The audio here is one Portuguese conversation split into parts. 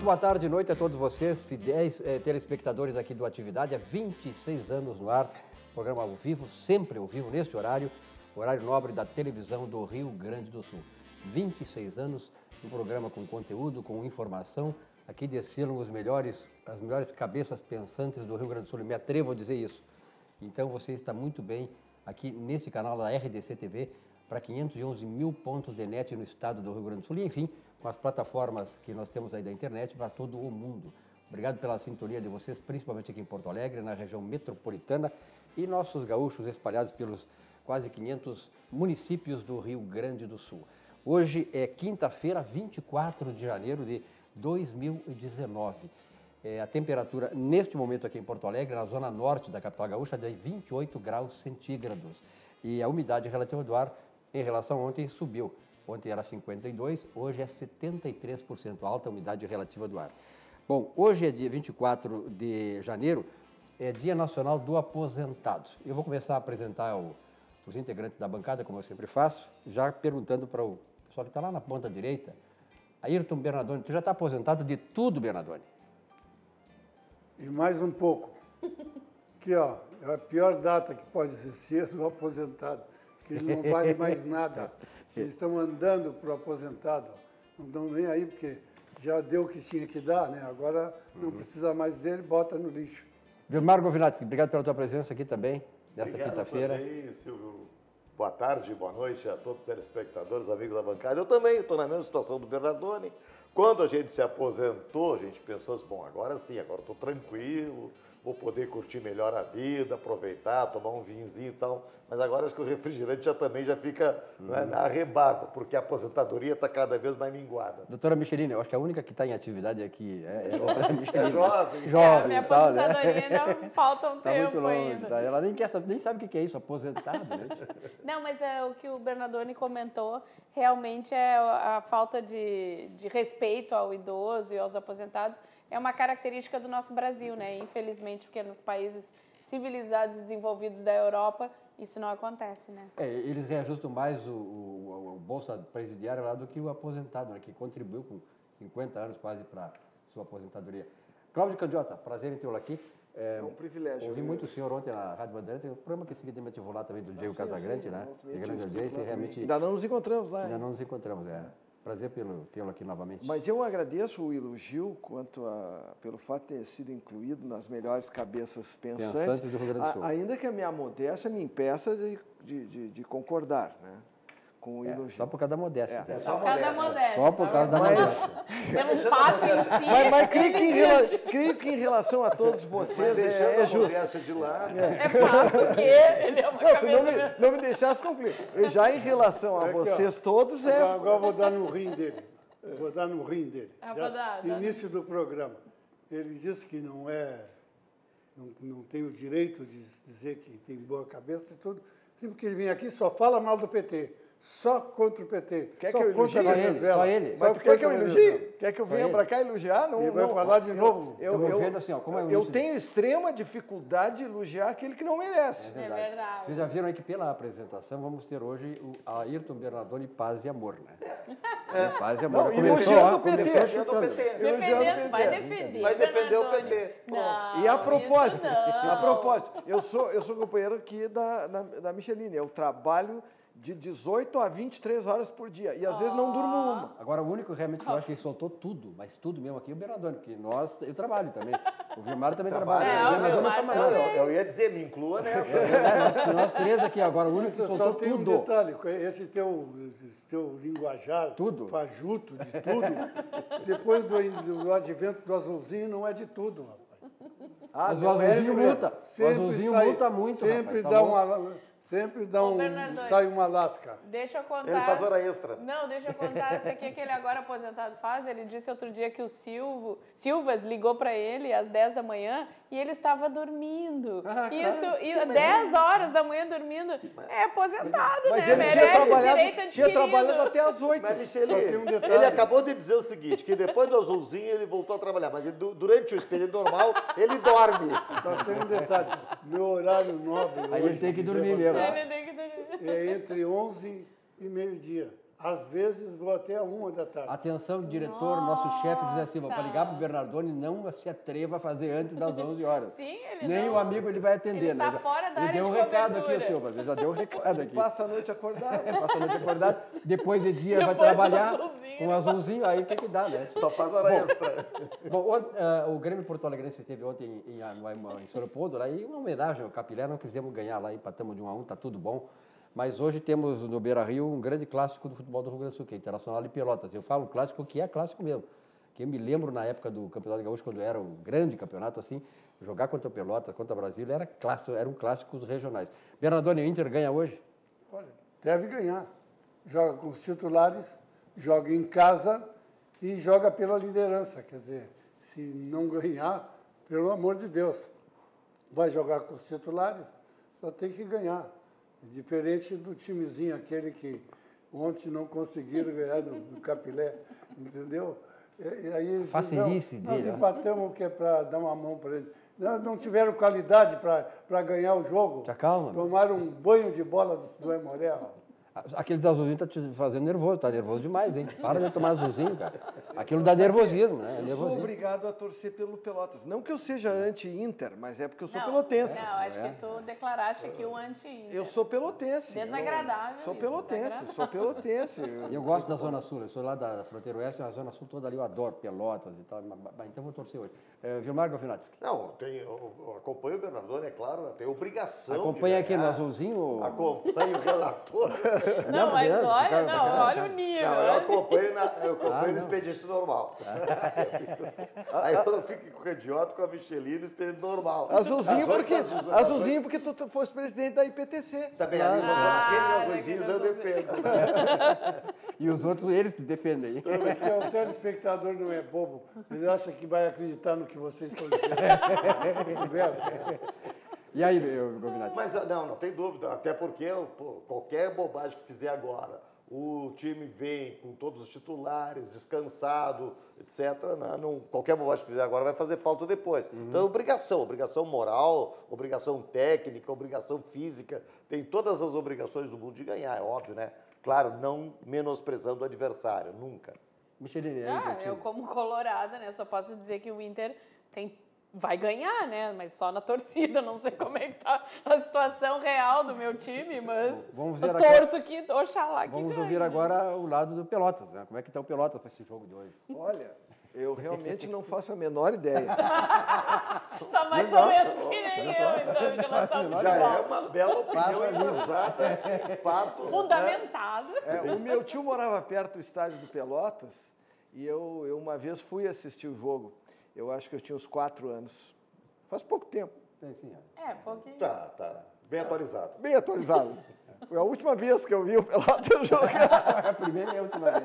boa tarde e noite a todos vocês, fiéis telespectadores aqui do Atividade. Há 26 anos no ar, programa ao vivo, sempre ao vivo, neste horário nobre da televisão do Rio Grande do Sul. 26 anos, um programa com conteúdo, com informação. Aqui desfilam as melhores cabeças pensantes do Rio Grande do Sul, me atrevo a dizer isso. Então você está muito bem aqui neste canal da RDC TV, para 511 mil pontos de net no estado do Rio Grande do Sul e, enfim, com as plataformas que nós temos aí da internet para todo o mundo. Obrigado pela sintonia de vocês, principalmente aqui em Porto Alegre, na região metropolitana e nossos gaúchos espalhados pelos quase 500 municípios do Rio Grande do Sul. Hoje é quinta-feira, 24 de janeiro de 2019. A temperatura, neste momento aqui em Porto Alegre, na zona norte da capital gaúcha, é de 28 graus centígrados. E a umidade relativa do ar, em relação a ontem, subiu. Ontem era 52%, hoje é 73%, alta umidade relativa do ar. Bom, hoje é dia 24 de janeiro, é Dia Nacional do Aposentado. Eu vou começar a apresentar os integrantes da bancada, como eu sempre faço, já perguntando para o pessoal que está lá na ponta direita. Ayrton Bernardoni, tu já está aposentado de tudo, Bernardoni? E mais um pouco. Aqui, ó, é a pior data que pode existir do aposentado, que ele não vale mais nada. Eles estão andando para o aposentado, não estão nem aí, porque já deu o que tinha que dar, né? Agora não precisa mais dele, bota no lixo. Vilmar Govinatsky, obrigado pela tua presença aqui também, nesta quinta-feira. Obrigado também, Silvio. Boa tarde, boa noite a todos os telespectadores, amigos da bancada. Eu também estou na mesma situação do Bernardoni. Quando a gente se aposentou, a gente pensou assim, bom, agora sim, agora estou tranquilo, vou poder curtir melhor a vida, aproveitar, tomar um vinhozinho e tal. Mas agora acho que o refrigerante já fica na rebarba, porque a aposentadoria está cada vez mais minguada. Doutora Michelina, eu acho que a única que está em atividade aqui é a doutora Michelina. É jovem. Jovem, minha tal, né? aposentadoria ainda falta um Tá tempo muito longe, ainda. tá? Ela nem sabe o que é isso, aposentado, né? Não, mas o que o Bernardoni comentou realmente é a falta de respeito ao idoso e aos aposentados. É uma característica do nosso Brasil, né? Infelizmente, porque nos países civilizados e desenvolvidos da Europa, isso não acontece, né? Eles reajustam mais o Bolsa Presidiário lá do que o aposentado, né? Que contribuiu com 50 anos quase para sua aposentadoria. Cláudio Candiota, prazer em tê-lo aqui. É um privilégio. Ouvi muito o senhor ontem na Rádio Bandeirantes, o programa que seguidamente vou lá também do Diego Casagrande, né? De grande audiência, realmente... Ainda não nos encontramos lá. Ainda não nos encontramos, Prazer tê-lo aqui novamente. Mas eu agradeço o elogio pelo fato de ter sido incluído nas melhores cabeças pensantes do Rio Grande do Sul. Ainda que a minha modéstia me impeça de concordar, né? Com o elogio. Só por causa da modéstia. Só Por causa da modéstia. Só por causa da modéstia. Pelo fato em si. Mas creio que em relação a todos vocês é justo. De lado. É fato que ele é uma cabeça... Não me deixasse concluir. Já em relação a vocês todos Agora eu vou dar no rim dele. Dá. Início do programa. Ele disse que não tem o direito de dizer que tem boa cabeça e tudo. Sempre que ele vem aqui só fala mal do PT. Só contra o PT. Quer só que eu contra elogie? a Venezuela. Só ele. Mas tu quer que eu elogie? Quer que eu venha para cá elogiar? Não, Ele vai falar de novo. Estamos vendo assim, ó, como é o Eu início tenho extrema dificuldade de elogiar aquele que não merece. É verdade. Vocês já viram aí que pela apresentação vamos ter hoje o Ayrton Bernardoni Paz e Amor, né? Paz e Amor. Não, Começou, elogiando ó, o PT. começou Elogiando o chutando. PT. Defendendo, vai defender. Vai defender o Bernardoni. PT. Não, E a propósito, isso não. eu sou companheiro aqui da Micheline. Eu trabalho de 18 a 23 horas por dia. E às vezes não durmo uma. Agora, o único realmente que eu acho que ele soltou tudo, mas tudo mesmo aqui, é o Bernardoni, porque eu trabalho também. O Vilmar também trabalha. É, O o Bernardoni não Vilmar faz mais também. nada. Eu ia dizer, me inclua nessa. Nós três aqui agora, o único que Só soltou tem um tudo. detalhe, esse teu linguajar Tudo. fajuto de tudo, depois do advento do azulzinho, não é de tudo, rapaz. Mas o azulzinho multa. O Sempre azulzinho sai- multa muito, sempre rapaz. dá Falou. Sempre dá Ô, Bernardoni. sai uma lasca. Deixa eu contar. Ele faz hora extra. Não, deixa eu contar isso aqui que ele agora aposentado faz. Ele disse outro dia que o Silvas ligou para ele às 10 da manhã e ele estava dormindo. Isso, 10 horas da manhã dormindo. É aposentado, Mas né? ele Merece tinha direito trabalhado adquirido. até às 8. Mas, Michele, Só tem um detalhe. ele acabou de dizer o seguinte, que depois do azulzinho ele voltou a trabalhar, mas durante o expediente normal ele dorme. Só tem um detalhe. Meu horário nobre Aí hoje ele tem que de dormir levantar mesmo. Ele tem que dormir. É entre 11 e meio-dia. Às vezes vou até a 1h da tarde. Atenção, diretor, nosso chefe José Silva, para ligar para o Bernardoni, não se atreva a fazer antes das 11 horas. Sim, ele Nem não- o amigo ele vai atender, ele está né? fora da Ele área deu um de recado cobertura. aqui, Silva, ele já deu um recado aqui. Passa a noite acordado. Passa a noite acordado, depois de dia vai Depois do trabalhar azulzinho, com ele o azulzinho, aí o que dá, né? Só faz hora extra. Bom, o Grêmio Porto Alegrense esteve ontem em São Leopoldo, lá, e uma homenagem ao Capilé, não quisemos ganhar lá, empatamos de 1-1, tá tudo bom. Mas hoje temos no Beira-Rio um grande clássico do futebol do Rio Grande do Sul, que é Internacional e Pelotas. Eu falo clássico que é clássico mesmo. Que eu me lembro na época do Campeonato Gaúcho, quando era um grande campeonato assim, jogar contra o Pelotas, contra o Brasília, eram clássicos regionais. Bernardoni, o Inter ganha hoje? Olha, deve ganhar. Joga com os titulares, joga em casa e joga pela liderança. Quer dizer, se não ganhar, pelo amor de Deus, vai jogar com os titulares, só tem que ganhar. É diferente do timezinho, aquele que ontem não conseguiram ganhar do Capilé, entendeu? E aí eles Facilice dizem, nós dele, né? empatamos que é para dar uma mão para eles. Não tiveram qualidade para ganhar o jogo. Te acalma. Tomaram um banho de bola do Aimoré. Aqueles azulzinhos tá te fazendo nervoso, tá nervoso demais, hein? Para de tomar azulzinho, cara. Aquilo dá nervosismo, né? É Eu sou nervosismo. obrigado a torcer pelo Pelotas. Não que eu seja anti-Inter, mas é porque eu sou Não, pelotense. Não, acho que tu declaraste aqui o anti-Inter. Eu sou pelotense. Desagradável Sou isso, pelotense, desagradável. sou pelotense. Eu gosto da Zona Sul, eu sou lá da fronteira oeste, a Zona Sul toda ali eu adoro, Pelotas e tal, então vou torcer hoje. Vilmar Gavinatski, Não, eu acompanho o Bernardoni, é claro, né? Tem obrigação acompanha de aqui no ganhar. azulzinho? Ou... Acompanho o relator. Não, mas não, olha, fica- não, olha o nível. Não, eu acompanho, no não. expediente normal. Aí eu fico com o idiota, com a Michelin no expediente normal. Azulzinho Às oito, porque, às 18, azulzinho porque tu fosse presidente da IPTC. Também ali, aqueles azulzinhos eu aqueles defendo. E os outros, eles que defendem. hein? Porque o telespectador não é bobo, ele acha que vai acreditar no que vocês estão dizendo. Conversa. E aí, Gavinatski? Mas não tem dúvida, até porque pô, qualquer bobagem que fizer agora, o time vem com todos os titulares, descansado, etc. Qualquer bobagem que fizer agora vai fazer falta depois. Então é obrigação moral, obrigação técnica, obrigação física, tem todas as obrigações do mundo de ganhar, é óbvio, né? Claro, não menosprezando o adversário, nunca. Michelin, aí, Eu como colorada, né, só posso dizer que o Inter vai ganhar, né, mas só na torcida, não sei como é que tá a situação real do meu time, mas Vamos ver eu agora- torço que, oxalá que Vamos ganhe. ouvir agora o lado do Pelotas, né? Como é que está o Pelotas para esse jogo de hoje? Olha, eu realmente não faço a menor ideia. Tá mais ou menos que nem eu, então, em relação ao Já é futebol. uma bela Passa opinião ali. embasada em fatos. Né? Fundamentado. O meu tio morava perto do estádio do Pelotas e eu uma vez fui assistir o jogo. Eu acho que eu tinha uns 4 anos. Faz pouco tempo. Sim, Pouquinho. Tá. Bem atualizado. Bem atualizado. Foi a última vez que eu vi o Pelotas jogar. É a primeira e a última vez.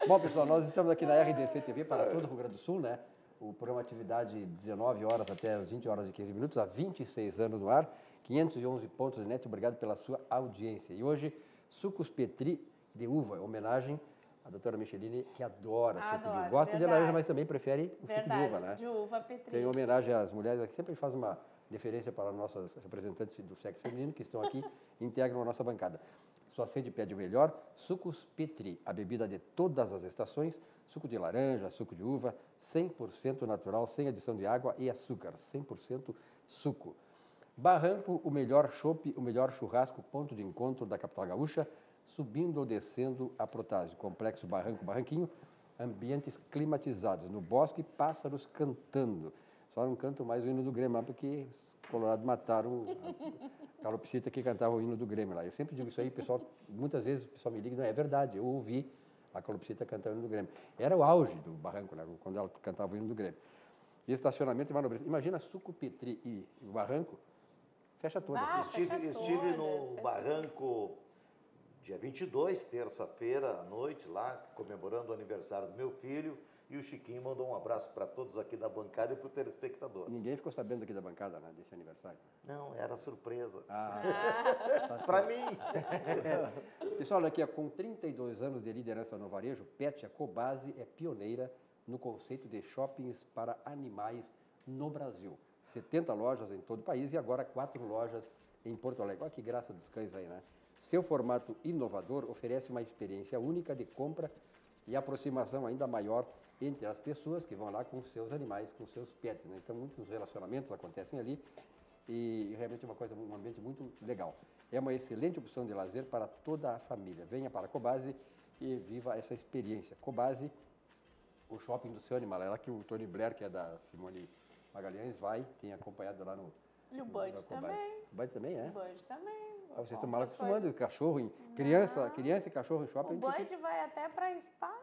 Bom, pessoal, nós estamos aqui na RDC TV para todo o Rio Grande do Sul, né? O programa Atividade 19 horas até as 20 horas e 15 minutos, há 26 anos no ar, 511 pontos de net. Obrigado pela sua audiência. E hoje, sucos Petri de uva, homenagem à doutora Michelini, que adora suco de uva. Adoro, Gosta de verdade. laranja, mas também prefere o suco de Verdade, uva, né? de uva Petri. Tem homenagem às mulheres, que sempre faz uma deferência para nossas representantes do sexo feminino que estão aqui e integram a nossa bancada. Sua sede pede o melhor, Sucos Petri, a bebida de todas as estações, suco de laranja, suco de uva, 100% natural, sem adição de água e açúcar, 100% suco. Barranco, o melhor chopp, o melhor churrasco, ponto de encontro da capital gaúcha, subindo ou descendo a Protásio. Complexo Barranco, Barranquinho, ambientes climatizados. No bosque, pássaros cantando. Só não cantam mais o hino do Grêmio lá, porque os colorados mataram a calopsita que cantava o hino do Grêmio lá. Eu sempre digo isso aí, pessoal, muitas vezes o pessoal me liga, não, é verdade, eu ouvi a calopsita cantar o hino do Grêmio. Era o auge do Barranco, né, quando ela cantava o hino do Grêmio. E estacionamento e manobrista. Imagina Suco Petri e o Barranco, fecha toda. Ah, Estive todas, no fecha Barranco dia 22, terça-feira à noite, lá comemorando o aniversário do meu filho. E o Chiquinho mandou um abraço para todos aqui da bancada e para o telespectador. Ninguém ficou sabendo aqui da bancada, né, desse aniversário. Não, era surpresa. Tá Para certo. mim. Pessoal, olha aqui, com 32 anos de liderança no varejo, Pet, a Cobase, é pioneira no conceito de shoppings para animais no Brasil. 70 lojas em todo o país e agora 4 lojas em Porto Alegre. Olha que graça dos cães aí, né? Seu formato inovador oferece uma experiência única de compra e aproximação ainda maior entre as pessoas que vão lá com seus animais, com seus pets, né? Então, muitos relacionamentos acontecem ali e realmente é um ambiente muito legal. É uma excelente opção de lazer para toda a família. Venha para a Cobase e viva essa experiência. Cobase, o shopping do seu animal. É lá que o Tony Blair, que é da Simone Magalhães, tem acompanhado lá no... E o Bud também. O Bud também, é? O Bud também. Vocês estão mal acostumados, cachorro, criança e cachorro em shopping. O Bud vai até para spa.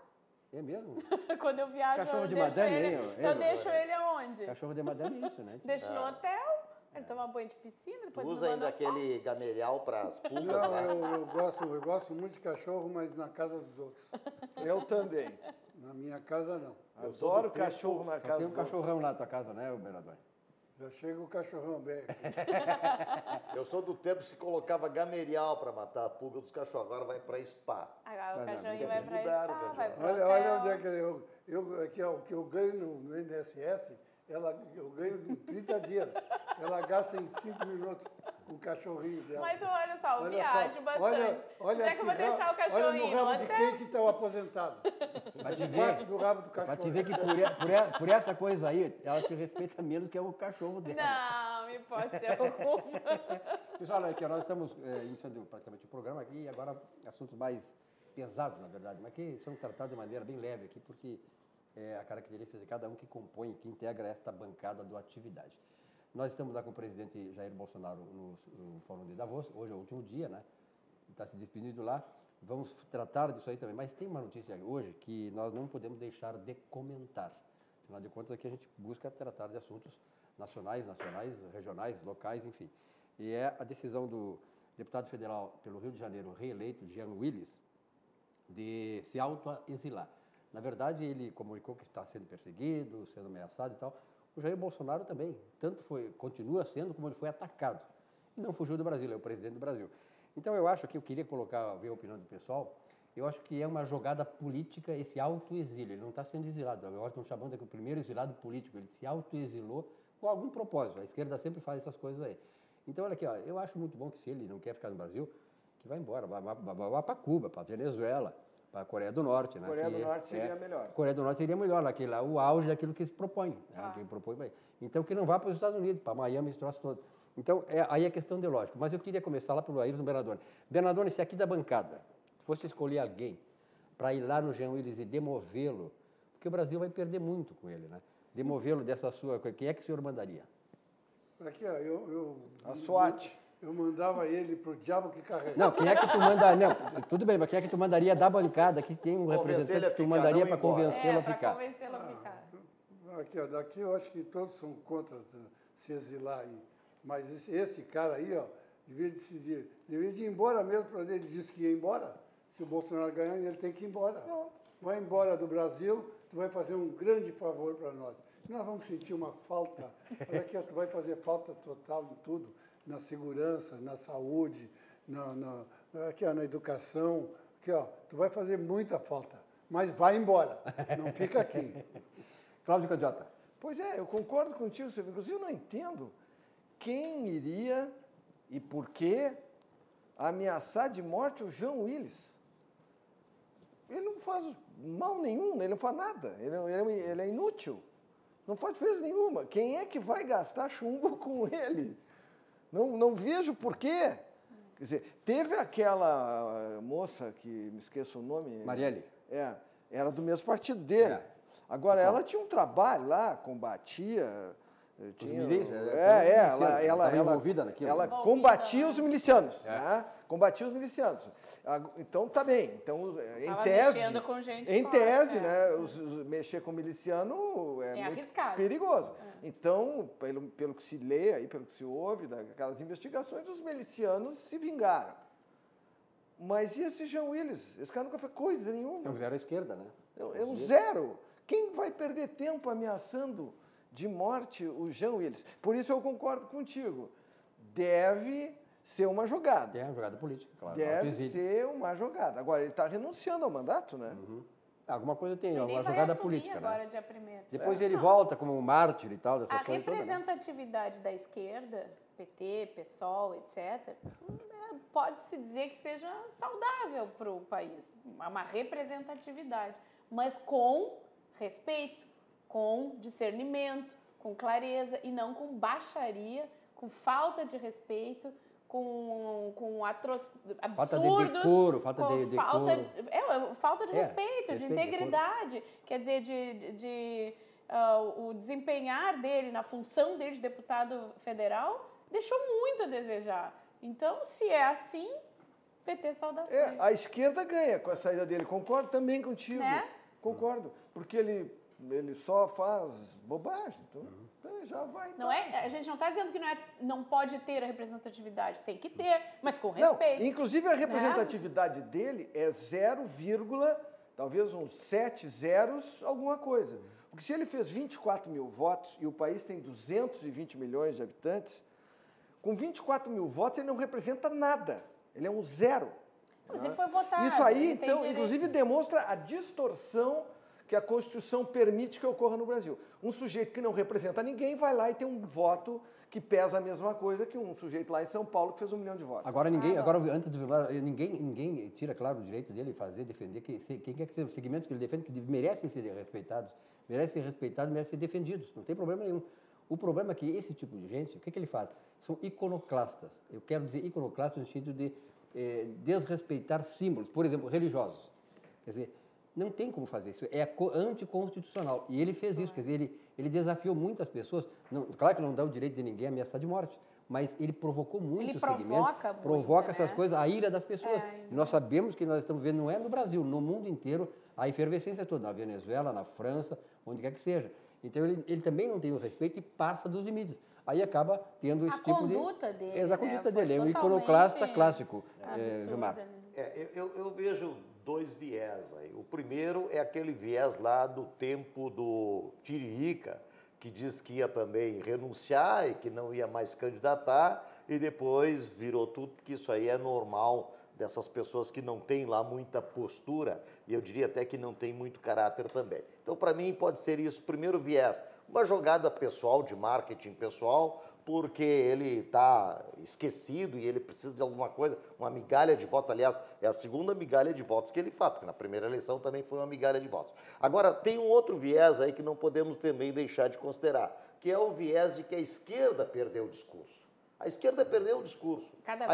É mesmo? Quando eu viajo, Cachorro eu de deixo madame, ele, hein? eu deixo ele aonde? Cachorro de madame é isso, né? Deixo no hotel, ele toma banho de piscina, depois Tu me usa manda ainda aquele gamerial para as pulgas? Não, Né? eu gosto muito de cachorro, mas na casa dos outros. Eu também. Na minha casa, não. Eu sou Adoro do tempo- cachorro na Só casa tem um dos outros. cachorrão lá na tua casa, né, Bernardo? Já chega o cachorrão bem aqui. Eu sou do tempo que se colocava gamerial para matar a pulga dos cachorros, agora vai para spa. Agora o Não, cachorrinho não, vai pra mudaram, spa, Cajuru. vai pro Olha hotel. onde é que o que eu ganho no INSS, eu ganho em 30 dias. Ela gasta em 5 minutos o cachorrinho dela. Mas olha só, eu Olha viajo só, bastante. Onde é que eu vou deixar o cachorrinho? Olha no No rabo de hotel? quem que está o aposentado. Vai te Debaixo ver, do rabo do pra cachorro. te ver que por essa coisa aí, ela te respeita menos que o cachorro dela. Não, me pode ser alguma. Pessoal, olha aqui, nós estamos iniciando praticamente o programa aqui e agora assuntos mais pesados, na verdade, mas que são tratados de maneira bem leve aqui, porque é a característica de cada um que compõe, que integra esta bancada do Atividade. Nós estamos lá com o presidente Jair Bolsonaro no Fórum de Davos, hoje é o último dia, né? Está se despedindo lá. Vamos tratar disso aí também, mas tem uma notícia hoje que nós não podemos deixar de comentar. Afinal de contas, aqui a gente busca tratar de assuntos nacionais, regionais, locais, enfim. E é a decisão do deputado federal pelo Rio de Janeiro, reeleito, Jean Willis, de se autoexilar. Na verdade, ele comunicou que está sendo perseguido, sendo ameaçado e tal. O Jair Bolsonaro também, continua sendo como ele foi atacado. E não fugiu do Brasil, é o presidente do Brasil. Então, eu acho que eu queria ver a opinião do pessoal, eu acho que é uma jogada política esse autoexílio. Ele não está sendo exilado, agora estão chamando aqui o primeiro exilado político, ele se autoexilou com algum propósito. A esquerda sempre faz essas coisas aí. Então, olha aqui, ó, eu acho muito bom que se ele não quer ficar no Brasil, que vá embora, vá para Cuba, para Venezuela, para a Coreia do Norte. Né, Coreia do Norte seria melhor. Coreia do Norte seria melhor, lá o auge daquilo que se propõe. Né, que propõe. Então, que não vá para os Estados Unidos, para Miami, esse troço todo. Então, aí é questão de lógica. Mas eu queria começar lá pelo Ayrton Bernardoni. Bernardoni, se aqui da bancada fosse escolher alguém para ir lá no Jean Willis e demovê-lo, porque o Brasil vai perder muito com ele, né? Demovê-lo dessa sua... Quem é que o senhor mandaria? Aqui, ó, A SWAT. Eu mandava ele pro diabo que carrega. Não, quem é que tu manda... Não, tudo bem, mas quem é que tu mandaria da bancada? Aqui tem um Convencer ele representante a que tu ficar, mandaria não para ir embora. convencê-lo a Pra ficar. convencê-lo a ficar. Aqui, ó, daqui eu acho que todos são contra se exilar aí. Mas esse cara aí, ó, devia de ir embora mesmo para ele. Ele disse que ia embora. Se o Bolsonaro ganhar, ele tem que ir embora. Vai embora do Brasil, tu vai fazer um grande favor para nós. Nós vamos sentir uma falta. Olha aqui, ó, tu vai fazer falta total em tudo. Na segurança, na saúde, aqui, ó, na educação. Aqui, ó, tu vai fazer muita falta. Mas vai embora, não fica aqui. Cláudio Candiota. Pois é, eu concordo contigo, Silvio. Inclusive, eu não entendo quem iria e por que ameaçar de morte o Jean Willis. Ele não faz mal nenhum, ele não faz nada, ele é inútil. Não faz diferença nenhuma. Quem é que vai gastar chumbo com ele? Não vejo por quê. Quer dizer, teve aquela moça que, me esqueço o nome... Marielle. Era do mesmo partido dele. É. Agora, ela tinha um trabalho lá, combatia... milícias, ela envolvida naquilo. Ela Envolvida, combatia os milicianos, É. né? Combatia os milicianos. Então, tá bem. Então, em Tava tese... mexendo com gente Em forte, tese, é. né? Mexer com miliciano é muito arriscado. perigoso. Então, pelo que se lê aí, pelo que se ouve, daquelas investigações, os milicianos se vingaram. Mas e esse Jean Willis? Esse cara nunca fez coisa nenhuma. Então, zero à esquerda, né? É um zero. Quem vai perder tempo ameaçando de morte o Jean Willis? Por isso eu concordo contigo. Deve ser uma jogada. É uma jogada política, claro. Deve Autoexílio. ser uma jogada. Agora, ele está renunciando ao mandato, né? Alguma coisa tem, Ele uma vai jogada assumir política, agora, né? dia 1º. Depois ele volta como um mártir e tal, dessas A coisas todas. Né? representatividade da esquerda, PT, PSOL, etc., é pode-se dizer que seja saudável para o país, uma representatividade, mas com respeito, com discernimento, com clareza e não com baixaria, com falta de respeito, com absurdos, falta de decoro, falta com de decoro. Falta de respeito, de integridade, quer dizer, o desempenhar dele na função dele de deputado federal deixou muito a desejar. Então, se é assim, PT saudações. A esquerda ganha com a saída dele, concordo também contigo. Né? Concordo, porque ele só faz bobagem, então já vai. Não é, a gente não está dizendo que não pode ter a representatividade, tem que ter, mas com respeito. Não, inclusive a representatividade dele é 0, talvez uns 7 zeros, alguma coisa. Porque se ele fez 24 mil votos e o país tem 220 milhões de habitantes, com 24 mil votos ele não representa nada, ele é um zero. Mas ele foi votado. Isso aí, então, inclusive demonstra a distorção que a Constituição permite que ocorra no Brasil. Um sujeito que não representa ninguém vai lá e tem um voto que pesa a mesma coisa que um sujeito lá em São Paulo que fez 1 milhão de votos. Agora, antes de ninguém tira, claro, o direito dele defender, quem quer que seja os segmentos que ele defende, que merecem ser respeitados, merecem ser defendidos, não tem problema nenhum. O problema é que esse tipo de gente, o que ele faz? São iconoclastas. Eu quero dizer iconoclastas no sentido de desrespeitar símbolos, por exemplo, religiosos. Quer dizer, não tem como fazer isso, é anticonstitucional. E ele fez isso, quer dizer, ele desafiou muitas pessoas. Claro que não dá o direito de ninguém ameaçar de morte, mas ele provocou muito o segmento, provoca essas coisas, a ira das pessoas. E nós sabemos que nós estamos vendo, não é no Brasil, no mundo inteiro, a efervescência toda, na Venezuela, na França, onde quer que seja. Então, ele também não tem o respeito e passa dos limites. Aí acaba tendo esse tipo de... A conduta dele. A conduta dele, é um iconoclasta clássico, Gilmar. Eu vejo 2 viés aí. O primeiro é aquele viés lá do tempo do Tiririca, que diz que ia também renunciar e que não ia mais candidatar, e depois virou tudo, que isso aí é normal dessas pessoas que não têm lá muita postura, e eu diria até que não tem muito caráter também. Então, para mim, pode ser isso, primeiro viés, uma jogada pessoal, de marketing pessoal, porque ele está esquecido e ele precisa de alguma coisa, uma migalha de votos. Aliás, é a segunda migalha de votos que ele faz, porque na primeira eleição também foi uma migalha de votos. Agora, tem um outro viés aí que não podemos também deixar de considerar, que é o viés de que a esquerda perdeu o discurso. A esquerda perdeu o discurso. Cada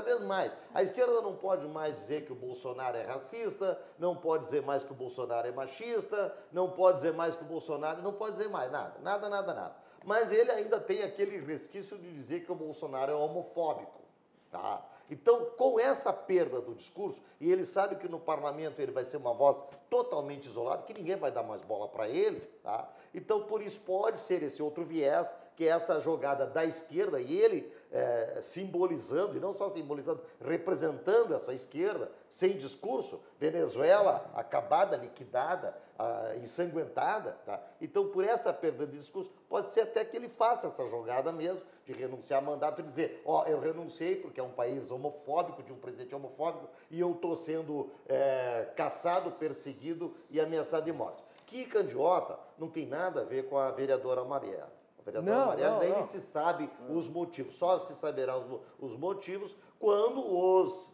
vez mais. A esquerda não pode mais dizer que o Bolsonaro é racista, não pode dizer mais que o Bolsonaro é machista, não pode dizer mais que o Bolsonaro... Não pode dizer mais nada. Mas ele ainda tem aquele resquício de dizer que o Bolsonaro é homofóbico. Tá? Então, com essa perda do discurso, e ele sabe que no parlamento ele vai ser uma voz totalmente isolada, que ninguém vai dar mais bola para ele, tá? Então, por isso, pode ser esse outro viés, que é essa jogada da esquerda, e ele simbolizando, e não só simbolizando, representando essa esquerda, sem discurso, Venezuela acabada, liquidada, ensanguentada. Tá? Então, por essa perda de discurso, pode ser até que ele faça essa jogada mesmo, de renunciar a mandato e dizer, eu renunciei porque é um país homofóbico, de um presidente homofóbico, e eu estou sendo caçado, perseguido e ameaçado de morte. Que candiota não tem nada a ver com a vereadora Marielle. A vereadora Marielle nem se sabe os motivos, só se saberá os motivos quando os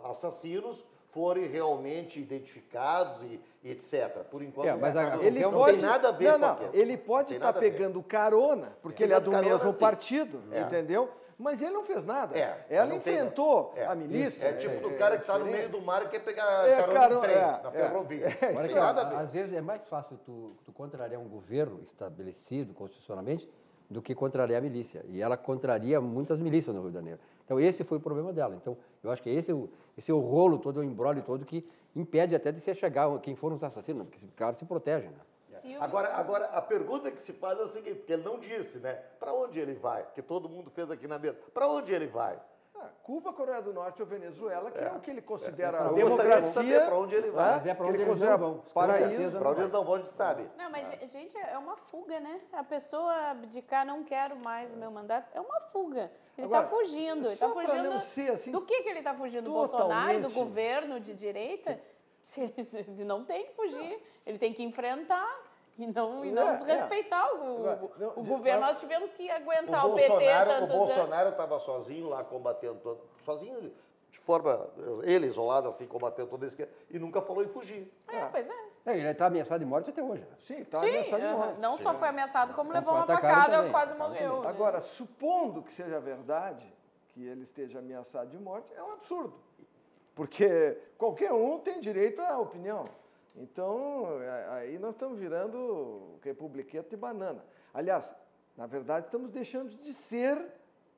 assassinos forem realmente identificados e etc. Por enquanto, mas não tem nada a ver com aquilo. Ele pode estar pegando carona, porque ele é do mesmo partido, entendeu? Mas ele não fez nada. Ela enfrentou a milícia. É tipo do cara que está no meio do mar e quer pegar carona no trem, na ferrovia. Olha que, às vezes é mais fácil tu contrariar um governo estabelecido constitucionalmente do que contrariar a milícia. E ela contraria muitas milícias no Rio de Janeiro. Então, esse foi o problema dela. Então, eu acho que esse é o rolo todo, o embrólio todo que impede até de se chegar quem foram os assassinos, porque os caras se protegem, né? Agora, a pergunta que se faz é a seguinte, porque ele não disse, né? Para onde ele vai? Que todo mundo fez aqui na mesa. Para onde ele vai? Cuba, Coreia do Norte ou Venezuela, que é o que ele considera a democracia. Para onde ele vai? Mas é para onde eles não vão. Paraíso. Para onde eles não vão, a gente sabe. Não, mas, gente, é uma fuga, né? A pessoa abdicar, não quero mais o meu mandato, é uma fuga. Ele está fugindo. Ele está fugindo não ser assim, do que ele está fugindo? Do Bolsonaro, do governo de direita? Ele não tem que fugir. Ele tem que enfrentar E não desrespeitar o governo. Nós tivemos que aguentar o PT tantos O Bolsonaro estava sozinho lá combatendo, sozinho, de forma, ele isolado assim, combatendo todo esse... E nunca falou em fugir. Pois é. Ele está ameaçado de morte até hoje. Sim, está ameaçado de morte. Não só foi ameaçado, como levou foi uma atacado facada também, e quase atacado morreu. né? Agora, supondo que seja verdade, que ele esteja ameaçado de morte, é um absurdo. Porque qualquer um tem direito à opinião. Então, aí nós estamos virando republiqueta de banana. Aliás, na verdade, estamos deixando de ser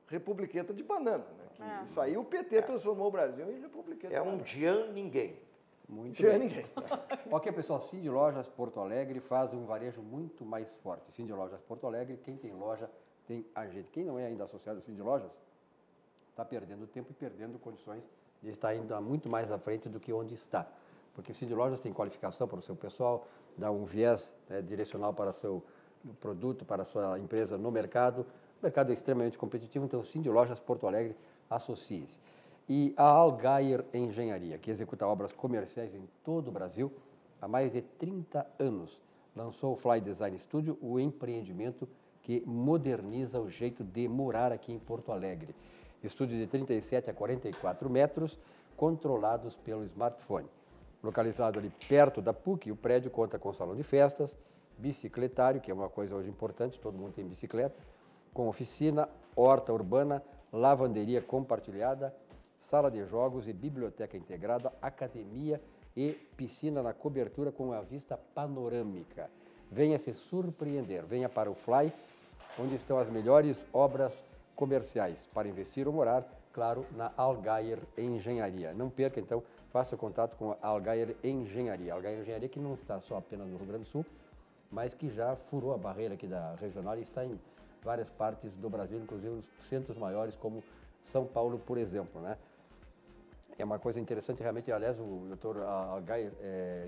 republiqueta de banana. Né? Isso aí o PT transformou o Brasil em republiqueta de banana. Um dia ninguém. Muito Dia bem. ninguém. Ok, pessoal, Cindy Lojas Porto Alegre faz um varejo muito mais forte. Cindy Lojas Porto Alegre, quem tem loja, tem agente. Quem não é ainda associado ao Cindy Lojas, está perdendo tempo e perdendo condições de estar ainda muito mais à frente do que onde está. Porque o Cindy Lojas tem qualificação para o seu pessoal, dá um viés direcional para o seu produto, para a sua empresa no mercado. O mercado é extremamente competitivo, então o Cindy Lojas Porto Alegre, associe-se. E a Algair Engenharia, que executa obras comerciais em todo o Brasil há mais de 30 anos, lançou o Fly Design Studio, o empreendimento que moderniza o jeito de morar aqui em Porto Alegre. Estúdio de 37 a 44 metros, controlados pelo smartphone. Localizado ali perto da PUC, o prédio conta com salão de festas, bicicletário, que é uma coisa hoje importante, todo mundo tem bicicleta, com oficina, horta urbana, lavanderia compartilhada, sala de jogos e biblioteca integrada, academia e piscina na cobertura com a vista panorâmica. Venha se surpreender, venha para o Fly, onde estão as melhores obras comerciais para investir ou morar, claro, na Algair Engenharia. Não perca, então, faça contato com a Algair Engenharia. A Algair Engenharia que não está só apenas no Rio Grande do Sul, mas que já furou a barreira aqui da regional e está em várias partes do Brasil, inclusive nos centros maiores como São Paulo, por exemplo, né? É uma coisa interessante, realmente, aliás, o doutor Algair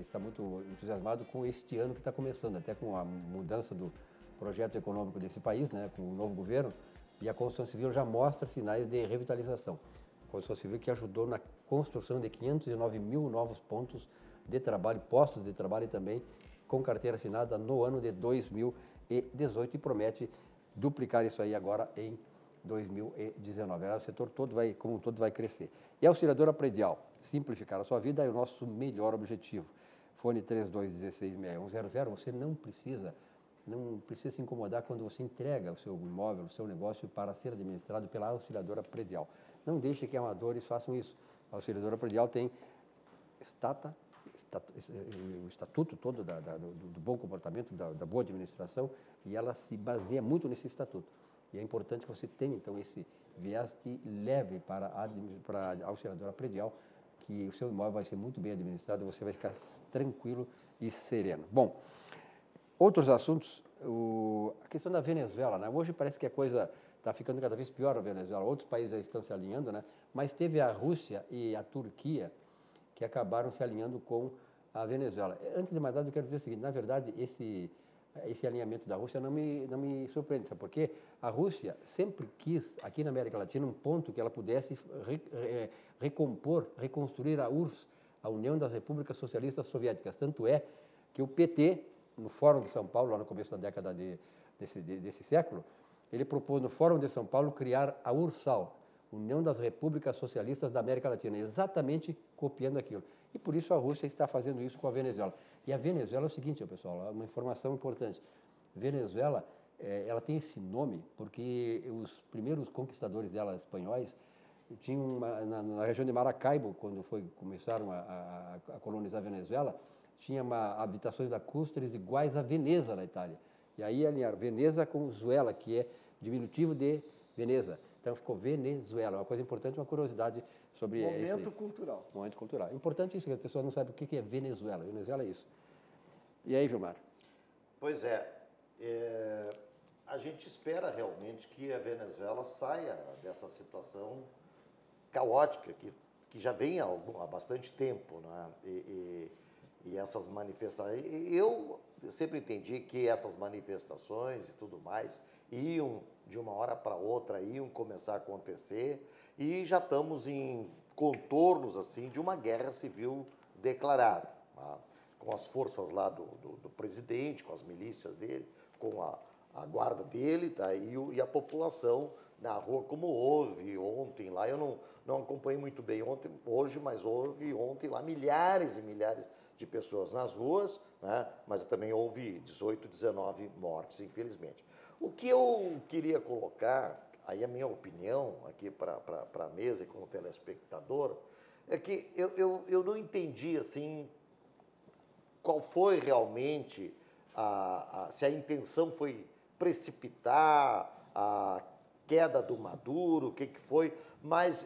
está muito entusiasmado com este ano que está começando, até com a mudança do projeto econômico desse país, né, com o novo governo, e a construção civil já mostra sinais de revitalização. A construção civil que ajudou na construção de 509 mil novos pontos de trabalho, postos de trabalho também, com carteira assinada no ano de 2018 e promete duplicar isso aí agora em 2019. O setor todo como um todo vai crescer. E a Auxiliadora Predial, simplificar a sua vida é o nosso melhor objetivo. Fone 3216-6100, você não precisa se incomodar quando você entrega o seu imóvel, o seu negócio para ser administrado pela Auxiliadora Predial. Não deixe que amadores façam isso. A Auxiliadora Predial tem o estatuto todo do bom comportamento, da boa administração, e ela se baseia muito nesse estatuto. E é importante que você tenha, então, esse viés e leve para a Auxiliadora Predial, que o seu imóvel vai ser muito bem administrado, você vai ficar tranquilo e sereno. Bom, outros assuntos, a questão da Venezuela, né? Hoje parece que a coisa está ficando cada vez pior na Venezuela, outros países já estão se alinhando, né? Mas teve a Rússia e a Turquia que acabaram se alinhando com a Venezuela. Antes de mais nada, eu quero dizer o seguinte, na verdade, esse alinhamento da Rússia não me surpreende, sabe por quê? A Rússia sempre quis, aqui na América Latina, um ponto que ela pudesse reconstruir a URSS, a União das Repúblicas Socialistas Soviéticas. Tanto é que o PT, no Fórum de São Paulo, lá no começo da década desse século, ele propôs no Fórum de São Paulo criar a URSAL, União das Repúblicas Socialistas da América Latina, exatamente copiando aquilo. E por isso a Rússia está fazendo isso com a Venezuela. E a Venezuela é o seguinte, pessoal, uma informação importante. Venezuela, ela tem esse nome porque os primeiros conquistadores dela, espanhóis, tinham na região de Maracaibo, quando começaram a colonizar a Venezuela, tinha habitações lacustres iguais a Veneza, na Itália. E aí alinharam Veneza com Zuela, que é diminutivo de Veneza. Então ficou Venezuela, uma coisa importante, uma curiosidade sobre Momento cultural. Momento cultural. Importante isso, que as pessoas não sabem o que é Venezuela. Venezuela é isso. E aí, Vilmar? Pois a gente espera realmente que a Venezuela saia dessa situação caótica que já vem há bastante tempo, né? E essas manifestações... Eu sempre entendi que essas manifestações e tudo mais iam, de uma hora para outra, iam começar a acontecer e já estamos em contornos, assim, de uma guerra civil declarada. Tá? com as forças lá do presidente, com as milícias dele, com a guarda dele, tá? E a população na rua, como houve ontem lá. Eu não acompanhei muito bem hoje, mas houve ontem lá milhares e milhares de pessoas nas ruas, né? Mas também houve 18, 19 mortes, infelizmente. O que eu queria colocar, aí a minha opinião aqui para a mesa e como telespectador, é que eu não entendi assim qual foi realmente, se a intenção foi precipitar a queda do Maduro, o que foi, mas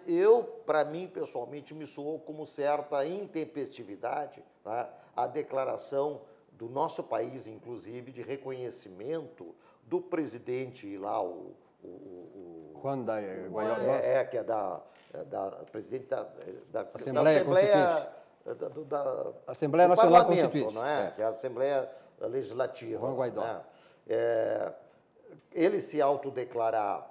para mim, pessoalmente, me soou como certa intempestividade, né, a declaração do nosso país, inclusive, de reconhecimento do presidente lá, Juan Guaidó. Que é da presidente da Assembleia Assembleia Nacional Parlamento, Constituinte. não é? Que é a Assembleia Legislativa. Juan Guaidó. Né? Ele se autodeclarar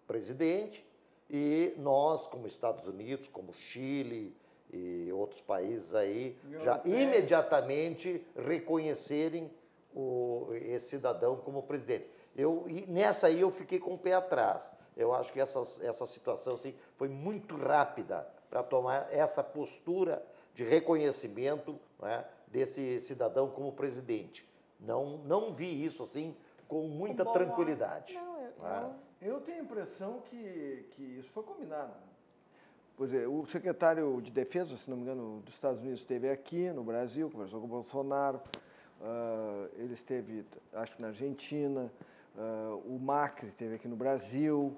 presidente e nós, como Estados Unidos, como Chile e outros países aí, já imediatamente reconhecerem esse cidadão como presidente. E nessa aí eu fiquei com o pé atrás. Eu acho que essa situação assim, foi muito rápida para tomar essa postura de reconhecimento, né, desse cidadão como presidente. Não vi isso assim com muita tranquilidade. Eu tenho a impressão que isso foi combinado. Pois é, o secretário de Defesa, se não me engano, dos Estados Unidos esteve aqui no Brasil, conversou com o Bolsonaro, ele esteve, acho que na Argentina, o Macri esteve aqui no Brasil.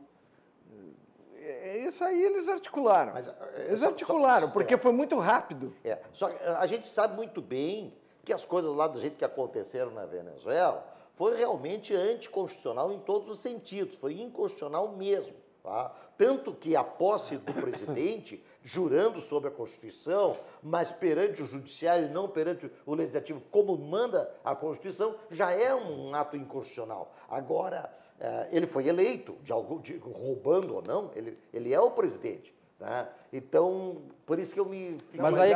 Isso aí eles articularam. Porque foi muito rápido. Só que a gente sabe muito bem que as coisas lá do jeito que aconteceram na Venezuela foi realmente anticonstitucional em todos os sentidos, foi inconstitucional mesmo. Tá? Tanto que a posse do presidente, jurando sobre a Constituição, mas perante o Judiciário e não perante o Legislativo, como manda a Constituição, já é um ato inconstitucional. Agora, ele foi eleito, roubando ou não, ele é o presidente. Né? Então, por isso que eu me... Mas aí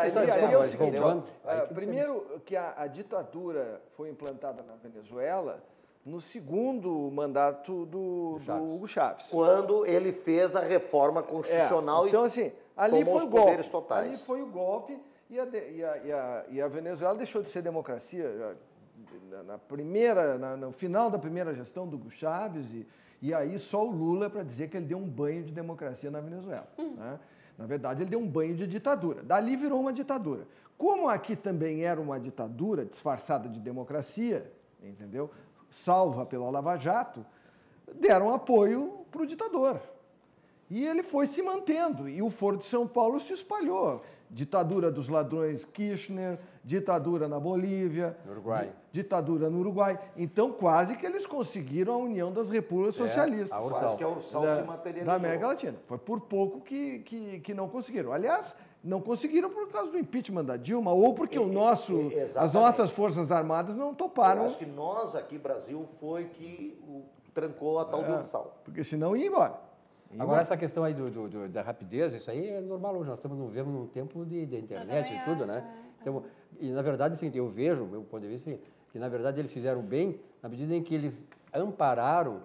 primeiro que a ditadura foi implantada na Venezuela no segundo mandato do Hugo Chávez. Quando ele fez a reforma constitucional então, assim, ali tomou foi os poderes totais. Ali foi o golpe e a Venezuela deixou de ser democracia no final da primeira gestão do Hugo Chávez e aí só o Lula para dizer que ele deu um banho de democracia na Venezuela. Né? Na verdade, ele deu um banho de ditadura. Dali virou uma ditadura. Como aqui também era uma ditadura disfarçada de democracia, entendeu? Salva pela Lava Jato, deram apoio para o ditador. E ele foi se mantendo. E o Foro de São Paulo se espalhou. Ditadura dos ladrões Kirchner, ditadura na Bolívia, no Uruguai. Ditadura no Uruguai. Então, quase que eles conseguiram a união das repúblicas socialistas. A Ursal. Quase que a Ursal se materializou. Da América Latina. Foi por pouco que não conseguiram. Aliás, não conseguiram por causa do impeachment da Dilma ou porque as nossas Forças Armadas não toparam. Eu acho que nós aqui, Brasil, foi que trancou a tal do Ursal. Porque senão ia embora. Agora, essa questão aí da rapidez, isso aí é normal hoje. Nós vivemos num tempo de internet e tudo, né? Então, e, na verdade, assim, eu vejo, meu ponto de vista, que, na verdade, eles fizeram bem na medida em que eles ampararam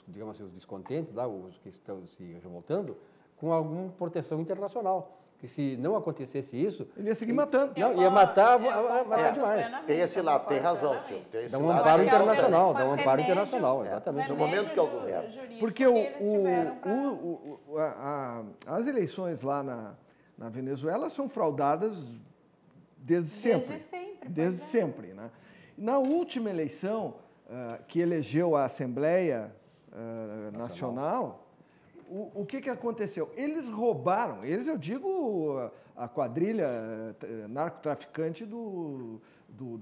digamos assim, os descontentes, lá, os que estão se revoltando, com alguma proteção internacional. Que se não acontecesse isso... Ele ia seguir matando. Não, ia matar demais. Tem esse lado, tem razão, senhor. Dá um amparo internacional, exatamente. No momento que é o governo. Porque as eleições lá na Venezuela são fraudadas desde sempre. Desde sempre. Né? Na última eleição, que elegeu a Assembleia Nacional, o que aconteceu? Eles roubaram, eu digo a quadrilha narcotraficante do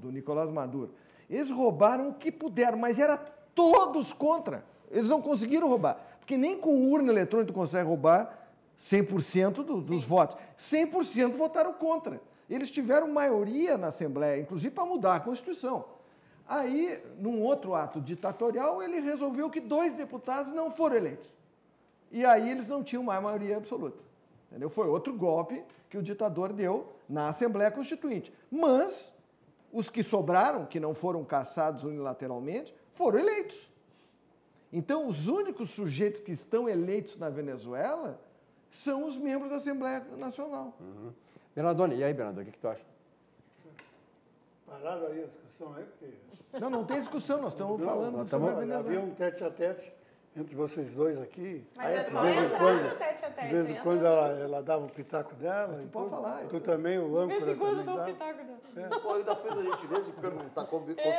Nicolás Maduro. Eles roubaram o que puderam, mas era todos contra. Eles não conseguiram roubar, porque nem com urna eletrônica tu consegue roubar 100% dos votos. 100% votaram contra. Eles tiveram maioria na Assembleia, inclusive para mudar a Constituição. Aí, num outro ato ditatorial, ele resolveu que 2 deputados não foram eleitos. E aí eles não tinham mais maioria absoluta. Entendeu? Foi outro golpe que o ditador deu na Assembleia Constituinte. Mas os que sobraram, que não foram cassados unilateralmente, foram eleitos. Então, os únicos sujeitos que estão eleitos na Venezuela são os membros da Assembleia Nacional. Bernardone, e aí, Bernardone, o que tu acha? Pararam aí a discussão aí, porque... Não tem discussão, nós estamos Não, falando nós sobre a estamos- Havia Venezuela. um tete-a-tete entre vocês dois aqui. Mas é De só vez em entrar quando, no tete-a-tete. de vez em entra quando no- ela dava o pitaco dela. tu e pode falar, Tu também, o De âncora vez em quando também dá um dava. pitaco. Pô, ainda fez a gentileza de perguntar, confirmado.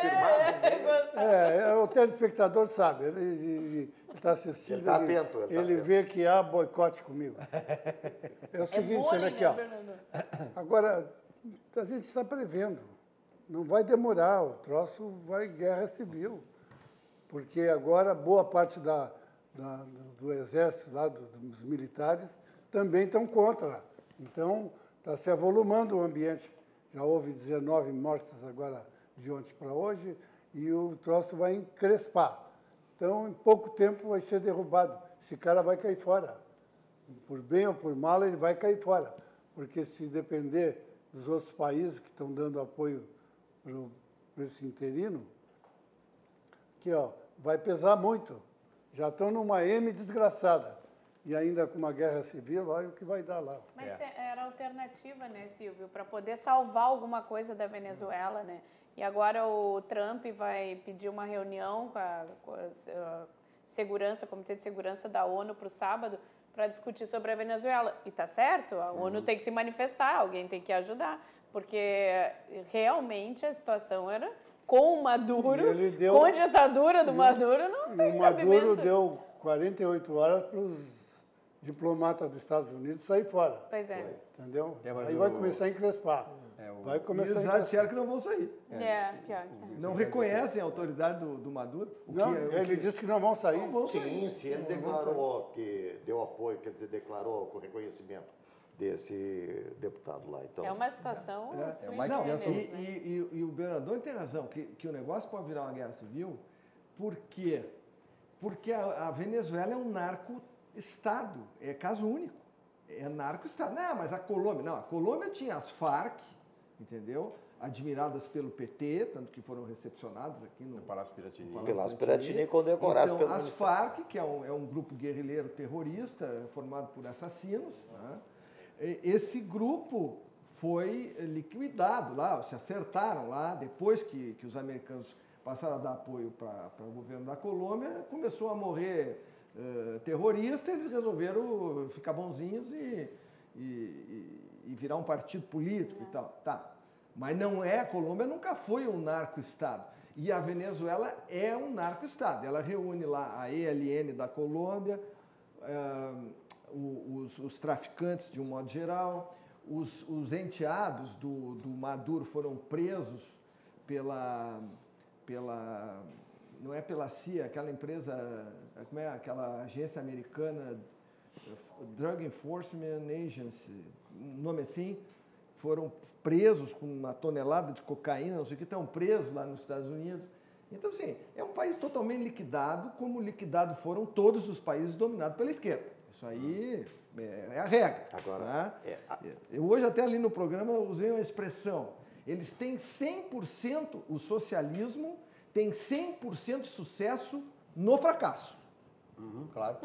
O telespectador sabe, ele está assistindo. Ele tá atento, ele tá Ele atento. vê que há boicote comigo. É o É seguinte, bullying, olha aqui, né, ó. Bernardo? Agora, a gente está prevendo. Não vai demorar, o troço vai guerra civil. Porque agora boa parte do exército, lá, dos militares, também estão contra. Então, está se avolumando o ambiente. Já houve 19 mortes agora de ontem para hoje e o troço vai encrespar. Então, em pouco tempo vai ser derrubado. Esse cara vai cair fora. Por bem ou por mal, ele vai cair fora. Porque se depender dos outros países que estão dando apoio para esse interino, que ó, vai pesar muito. Já estão numa M desgraçada. E ainda com uma guerra civil, olha o que vai dar lá. Mas era alternativa, né, Silvio, para poder salvar alguma coisa da Venezuela, né? E agora o Trump vai pedir uma reunião com a segurança, Comitê de Segurança da ONU para o sábado, para discutir sobre a Venezuela. E tá certo, a ONU tem que se manifestar, alguém tem que ajudar, porque realmente a situação era com o Maduro, E ele deu- com a ditadura do Maduro, não E tem o Maduro cabimento. deu 48 horas para os diplomatas dos Estados Unidos sair fora. Pois é. Entendeu? Mas Aí vai começar a encrespar. Vai E começar eles a já encrespar. disseram que não vão sair. Pior que é. Não reconhecem a autoridade do Maduro. Não, ele disse que não vão sair. Não vão sair. Sim, se ele declarou que deu apoio, quer dizer, declarou o reconhecimento desse deputado lá. Então, É uma situação sui mais Não, criança. generis, né? e o Bernardone tem razão, que o negócio pode virar uma guerra civil. Por quê? Porque a Venezuela é um narco-estado, é caso único. É narco-estado. Não, mas a Colômbia... Não, a Colômbia tinha as Farc, entendeu? Admiradas pelo PT, tanto que foram recepcionados aqui no Palácio Piratini. Palácio Piratini condecorados então, pelo as Ministério. Farc, que é um grupo guerrilheiro terrorista formado por assassinos, né? Esse grupo foi liquidado lá, se acertaram lá, depois que os americanos passaram a dar apoio para o governo da Colômbia, começou a morrer terrorista, eles resolveram ficar bonzinhos e virar um partido político e tal. Tá. Mas não é, a Colômbia nunca foi um narco-estado. E a Venezuela é um narco-estado. Ela reúne lá a ELN da Colômbia, os traficantes de um modo geral, os enteados do Maduro foram presos pela não é pela CIA, aquela empresa, como é aquela agência americana, Drug Enforcement Agency, um nome assim, foram presos com uma tonelada de cocaína, não sei o que, estão presos lá nos Estados Unidos. Então, assim, é um país totalmente liquidado, como liquidados foram todos os países dominados pela esquerda. Isso aí é a regra. Agora, tá? é Eu hoje até ali no programa usei uma expressão. Eles têm 100%, o socialismo tem 100% de sucesso no fracasso. Claro.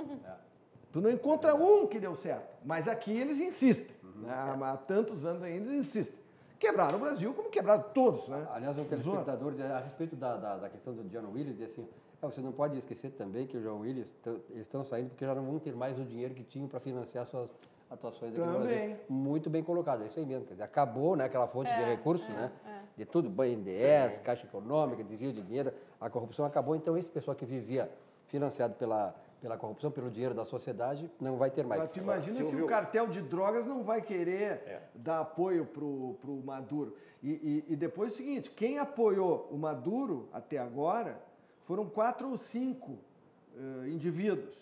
Tu não encontra um que deu certo, mas aqui eles insistem. Né? Há tantos anos ainda eles insistem. Quebraram o Brasil como quebraram todos. Né? Aliás, um telespectador, a respeito da questão do John Willis, diz assim, você não pode esquecer também que o John Willis eles estão saindo porque já não vão ter mais o dinheiro que tinham para financiar suas atuações aqui no Brasil. Muito bem colocado, é isso aí mesmo. Quer dizer, acabou, né, aquela fonte de recursos, né? De tudo, BNDES, Caixa Econômica, desvio de dinheiro, a corrupção acabou. Então, esse pessoal que vivia financiado pela corrupção, pelo dinheiro da sociedade, não vai ter mais. Mas tu imagina se o cartel de drogas não vai querer dar apoio para o Maduro. E depois é o seguinte, quem apoiou o Maduro até agora foram 4 ou 5 indivíduos.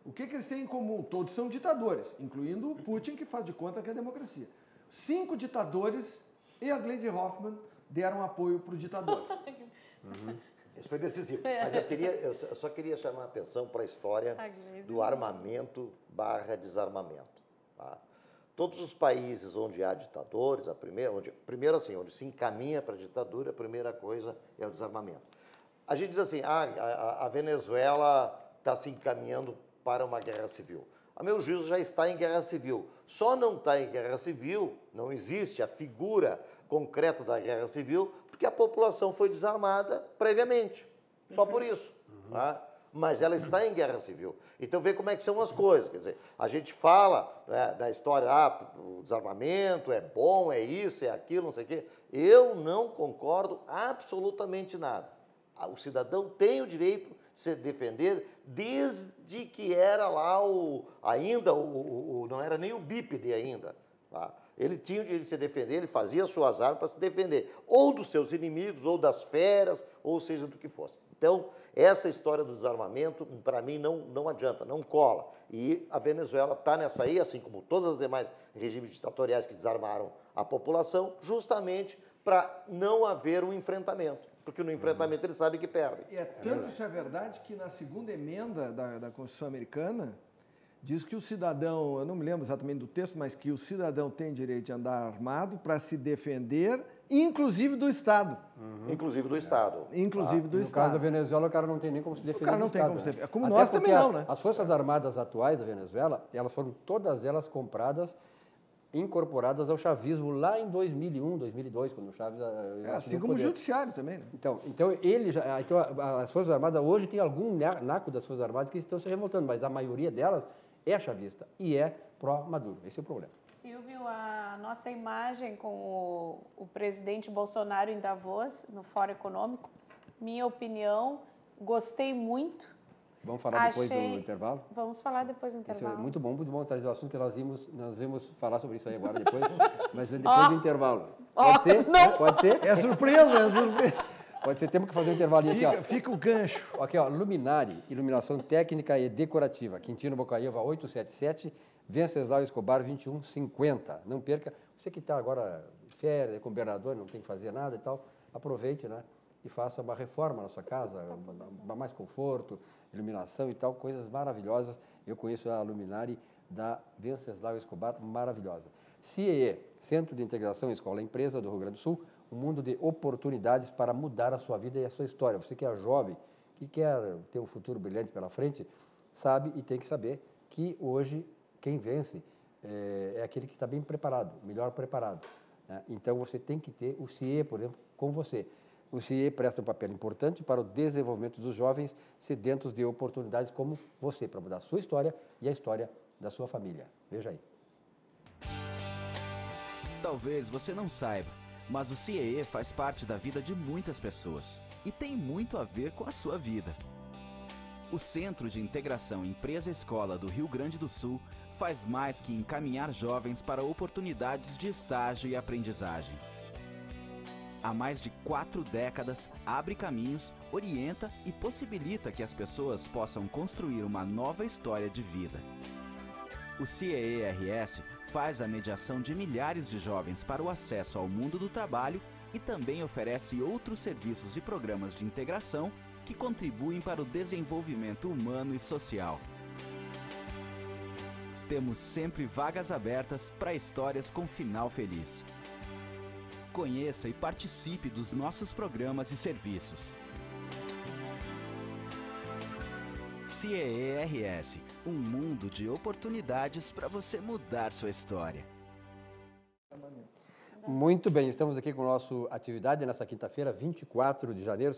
O que eles têm em comum? Todos são ditadores, incluindo o Putin, que faz de conta que é democracia. 5 ditadores e a Gleisi Hoffmann deram apoio para o ditador. Isso foi decisivo. Mas eu só queria chamar a atenção para a história do armamento / desarmamento. Tá? Todos os países onde há ditadores, primeiro assim, onde se encaminha para a ditadura, a primeira coisa é o desarmamento. A gente diz assim, a Venezuela está se encaminhando para uma guerra civil. A meu juízo já está em guerra civil. Só não está em guerra civil, não existe a figura concreta da guerra civil, porque a população foi desarmada previamente. Só por isso. Tá? Mas ela está em guerra civil. Então, vê como é que são as coisas. Quer dizer, a gente fala, né, da história, o desarmamento é bom, é isso, é aquilo, não sei o quê. Eu não concordo absolutamente nada. O cidadão tem o direito de se defender desde que era lá não era nem o bípede ainda. Tá? Ele tinha o direito de se defender, ele fazia suas armas para se defender, ou dos seus inimigos, ou das feras, ou seja, do que fosse. Então, essa história do desarmamento, para mim, não adianta, não cola. E a Venezuela está nessa aí, assim como todos os demais regimes ditatoriais que desarmaram a população, justamente para não haver um enfrentamento. Porque no enfrentamento eles sabem que perdem. E tanto isso é verdade que na segunda emenda da Constituição Americana diz que o cidadão, eu não me lembro exatamente do texto, mas que o cidadão tem direito de andar armado para se defender, inclusive do Estado. Inclusive do Estado. Inclusive do No Estado. caso da Venezuela, o cara não tem nem como se defender. O cara não do tem Estado, como se né? defender. Como Até nós porque também não, né? As Forças Armadas atuais da Venezuela, elas foram todas elas compradas, incorporadas ao chavismo lá em 2001, 2002, quando o Chaves Assim como o judiciário também, né? Então as Forças Armadas hoje tem algum naco das Forças Armadas que estão se revoltando, mas a maioria delas é chavista e é pró-Maduro. Esse é o problema. Silvio, a nossa imagem com o presidente Bolsonaro em Davos, no Fórum Econômico, minha opinião, gostei muito. Vamos falar depois do intervalo? Vamos falar depois do intervalo. Isso é muito bom trazer o assunto, que nós vimos falar sobre isso aí agora depois, mas depois do intervalo. Pode ser? Não. Pode ser? É surpresa. Pode ser, temos que fazer um intervalinho aqui, ó. Fica o gancho. Aqui, ó, Luminari, iluminação técnica e decorativa. Quintino Bocaiúva 877, Venceslau Escobar 2150. Não perca. Você que está agora de férias, com o governador, não tem que fazer nada e tal, aproveite, né? E faça uma reforma na sua casa, mais conforto, iluminação e tal, coisas maravilhosas. Eu conheço a Luminari da Venceslau Escobar, maravilhosa. CIE, Centro de Integração Escola Empresa do Rio Grande do Sul, um mundo de oportunidades para mudar a sua vida e a sua história. Você que é jovem, que quer ter um futuro brilhante pela frente, sabe e tem que saber que hoje quem vence é aquele que está bem preparado, melhor preparado, né? Então você tem que ter o CIE, por exemplo, com você. O CIE presta um papel importante para o desenvolvimento dos jovens sedentos de oportunidades como você, para mudar a sua história e a história da sua família. Veja aí. Talvez você não saiba, mas o CIE faz parte da vida de muitas pessoas e tem muito a ver com a sua vida. O Centro de Integração Empresa-Escola do Rio Grande do Sul faz mais que encaminhar jovens para oportunidades de estágio e aprendizagem. Há mais de 4 décadas, abre caminhos, orienta e possibilita que as pessoas possam construir uma nova história de vida. O CIE-RS faz a mediação de milhares de jovens para o acesso ao mundo do trabalho e também oferece outros serviços e programas de integração que contribuem para o desenvolvimento humano e social. Temos sempre vagas abertas para histórias com final feliz. Conheça e participe dos nossos programas e serviços. CIE-RS, um mundo de oportunidades para você mudar sua história. Muito bem, estamos aqui com a nossa atividade nessa quinta-feira, 24 de janeiro,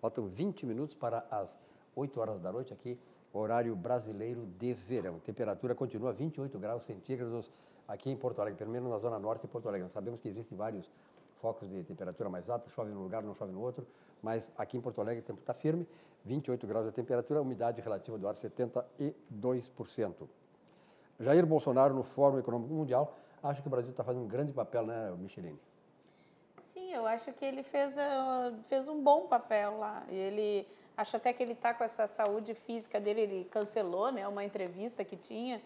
faltam 20 minutos para as 8 horas da noite aqui, horário brasileiro de verão. A temperatura continua 28 graus centígrados aqui em Porto Alegre, pelo menos na zona norte de Porto Alegre. Nós sabemos que existem vários focos de temperatura mais alta, chove num lugar, não chove no outro, mas aqui em Porto Alegre o tempo está firme, 28 graus a temperatura, a umidade relativa do ar 72%. Jair Bolsonaro no Fórum Econômico Mundial, acho que o Brasil está fazendo um grande papel, né, Micheline? Sim, eu acho que ele fez um bom papel lá. Acho até que ele está com essa saúde física dele, ele cancelou, né, uma entrevista que tinha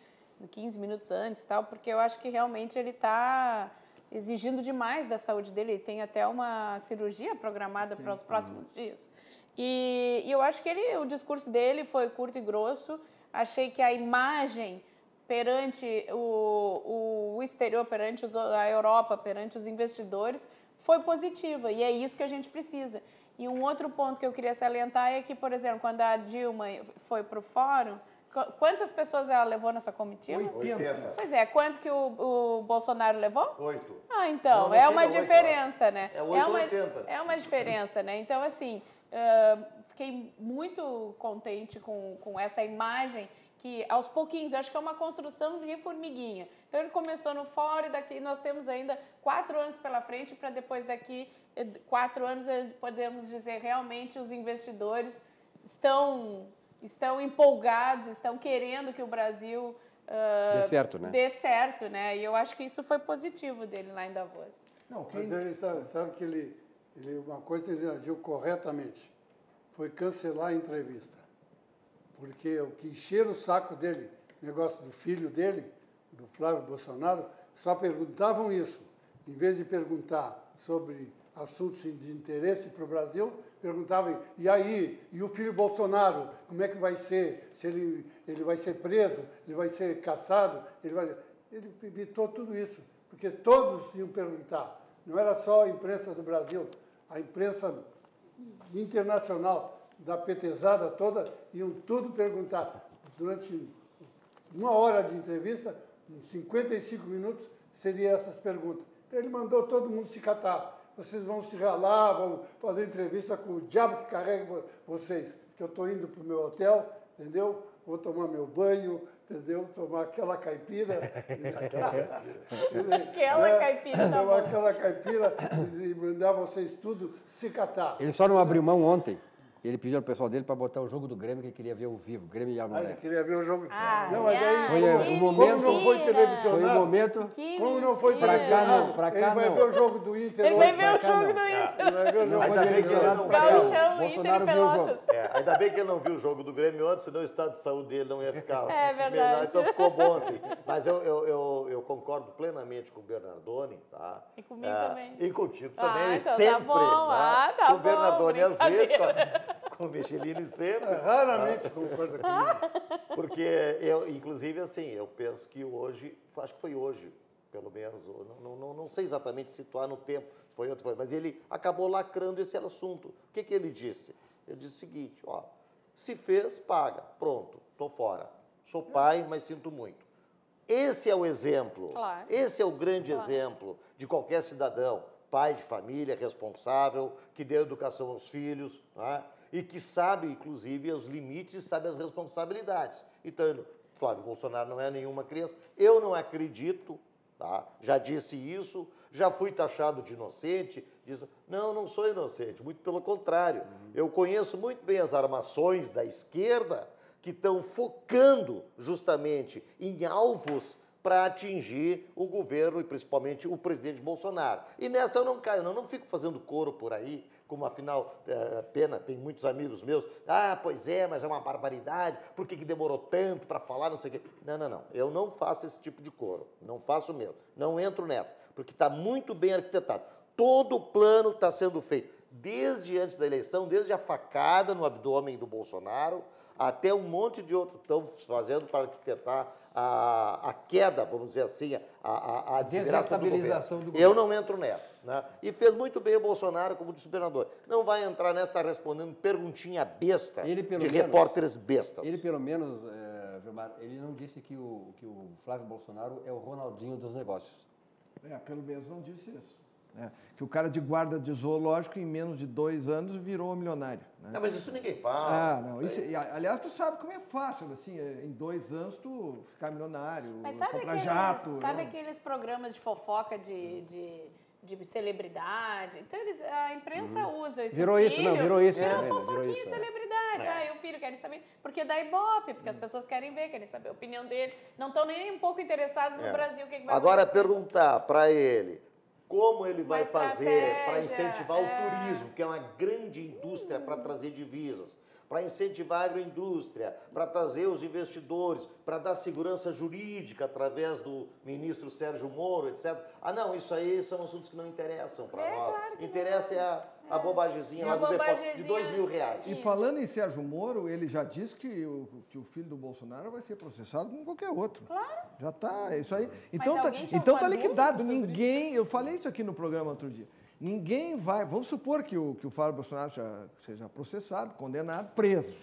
15 minutos antes, tal, porque eu acho que realmente ele está exigindo demais da saúde dele. Ele tem até uma cirurgia programada para os próximos dias. E eu acho que o discurso dele foi curto e grosso. Achei que a imagem perante o exterior, perante a Europa, perante os investidores, foi positiva. E é isso que a gente precisa. E um outro ponto que eu queria salientar é que, por exemplo, quando a Dilma foi para o fórum, quantas pessoas ela levou nessa comitiva? 80. Pois é, quanto que o Bolsonaro levou? 8. Ah, então, Não, é chega uma a 8, diferença, né? É 8,80. É uma diferença, né? Então, assim, fiquei muito contente com essa imagem que, aos pouquinhos, eu acho que é uma construção de formiguinha. Então, ele começou no fórum e daqui nós temos ainda 4 anos pela frente para depois daqui 4 anos podemos dizer realmente os investidores estão empolgados, estão querendo que o Brasil Dê certo, né? E eu acho que isso foi positivo dele lá em Davos. Não, Mas ele sabe que ele uma coisa ele agiu corretamente, foi cancelar a entrevista. Porque o que encheram o saco dele, negócio do filho dele, do Flávio Bolsonaro, só perguntavam isso. Em vez de perguntar sobre assuntos de interesse para o Brasil, perguntavam, e aí, e o filho Bolsonaro, como é que vai ser? Se ele vai ser preso, ele vai ser caçado, ele evitou tudo isso, porque todos iam perguntar. Não era só a imprensa do Brasil, a imprensa internacional da petezada toda, iam tudo perguntar. Durante 1 hora de entrevista, em 55 minutos, seriam essas perguntas. Então ele mandou todo mundo se catar. Vocês vão se ralar, vão fazer entrevista com o diabo que carrega vocês. Que eu estou indo para o meu hotel, entendeu? Vou tomar meu banho, entendeu? Tomar aquela caipira. Aquela caipira da Tomar aquela caipira e mandar vocês tudo se catar. Ele só não abriu mão ontem. Ele pediu ao pessoal dele para botar o jogo do Grêmio, que ele queria ver ao vivo. Grêmio e Ele Amaré. queria ver o jogo. Ah, não, mas aí, Foi o momento. como não foi televisionado, Foi o momento. como não foi mentira. televisionado, Pra cá ele vai não. ver o jogo do Inter Ele hoje. vai ver o cá jogo não. do Inter. Ele vai ver o jogo Ainda do bem que Inter. ele não Gauchão, Bolsonaro Inter e viu o jogo. Pelotas. Ainda bem que ele não viu o jogo do Grêmio ontem, senão o estado de saúde dele não ia ficar É verdade. melhor. Então ficou bom assim. Mas eu concordo plenamente com o Bernardoni, tá? E comigo também. E contigo Ah, também, então tá sempre. bom. né? Ah, tá com o bom, Bernardoni às vezes, brincadeira. com o Michelini sempre. Raramente concorda comigo. Porque inclusive, assim, eu penso que hoje, acho que foi hoje, pelo menos, não sei exatamente situar no tempo, foi outro, mas ele acabou lacrando esse assunto. O que ele disse? Ele disse o seguinte, ó, se fez, paga, pronto, estou fora. Sou pai, mas sinto muito. Esse é o exemplo, Claro. esse é o grande exemplo de qualquer cidadão, pai de família, responsável, que deu educação aos filhos, né? E que sabe, inclusive, os limites e sabe as responsabilidades. Então, Flávio Bolsonaro não é nenhuma criança. Eu não acredito, tá? Já disse isso, já fui taxado de inocente. Não sou inocente, muito pelo contrário. Eu conheço muito bem as armações da esquerda que estão focando justamente em alvos para atingir o governo e principalmente o presidente Bolsonaro. E nessa eu não caio, não fico fazendo coro por aí, como afinal, pena, tem muitos amigos meus, pois é, mas é uma barbaridade, por que demorou tanto para falar, não sei o quê. Não, eu não faço esse tipo de coro, não faço mesmo, não entro nessa, porque está muito bem arquitetado. Todo o plano está sendo feito, desde antes da eleição, desde a facada no abdômen do Bolsonaro, até um monte de outros estão fazendo para arquitetar a queda, vamos dizer assim, a desgraça do governo. Eu não entro nessa. Né? E fez muito bem o Bolsonaro, como disse o governador. Não vai entrar nessa, está respondendo perguntinha besta de repórteres bestas. Ele, pelo menos, Vilmar, ele não disse que o Flávio Bolsonaro é o Ronaldinho dos negócios. Pelo menos não disse isso. Que o cara de guarda de zoológico, em menos de 2 anos, virou milionário. Né? Não, mas isso ninguém fala. Não. Isso, aliás, tu sabe como é fácil, assim, em 2 anos tu ficar milionário, Mas sabe comprar jato. aqueles programas de fofoca de celebridade? Então, a imprensa usa esse Virou filho. isso, não, virou isso. Virou né, fofoquinha virou isso, de celebridade. O filho quer saber, porque dá ibope, porque as pessoas querem ver, querem saber a opinião dele. Não estão nem um pouco interessados no Brasil, o que vai Agora, acontecer. perguntar para ele como ele vai fazer para estratégia, incentivar o turismo, que é uma grande indústria para trazer divisas, para incentivar a agroindústria, para trazer os investidores, para dar segurança jurídica através do ministro Sérgio Moro, etc. Não, isso aí são assuntos que não interessam para nós. Claro que Interessa a bobagemzinha lá do depósito de R$2.000. E falando em Sérgio Moro, ele já disse que o filho do Bolsonaro vai ser processado como qualquer outro. Claro. Já está, é isso aí. Então tá liquidado. Ninguém, eu falei isso aqui no programa outro dia. Ninguém vai, vamos supor que o Flávio Bolsonaro seja processado, condenado, preso.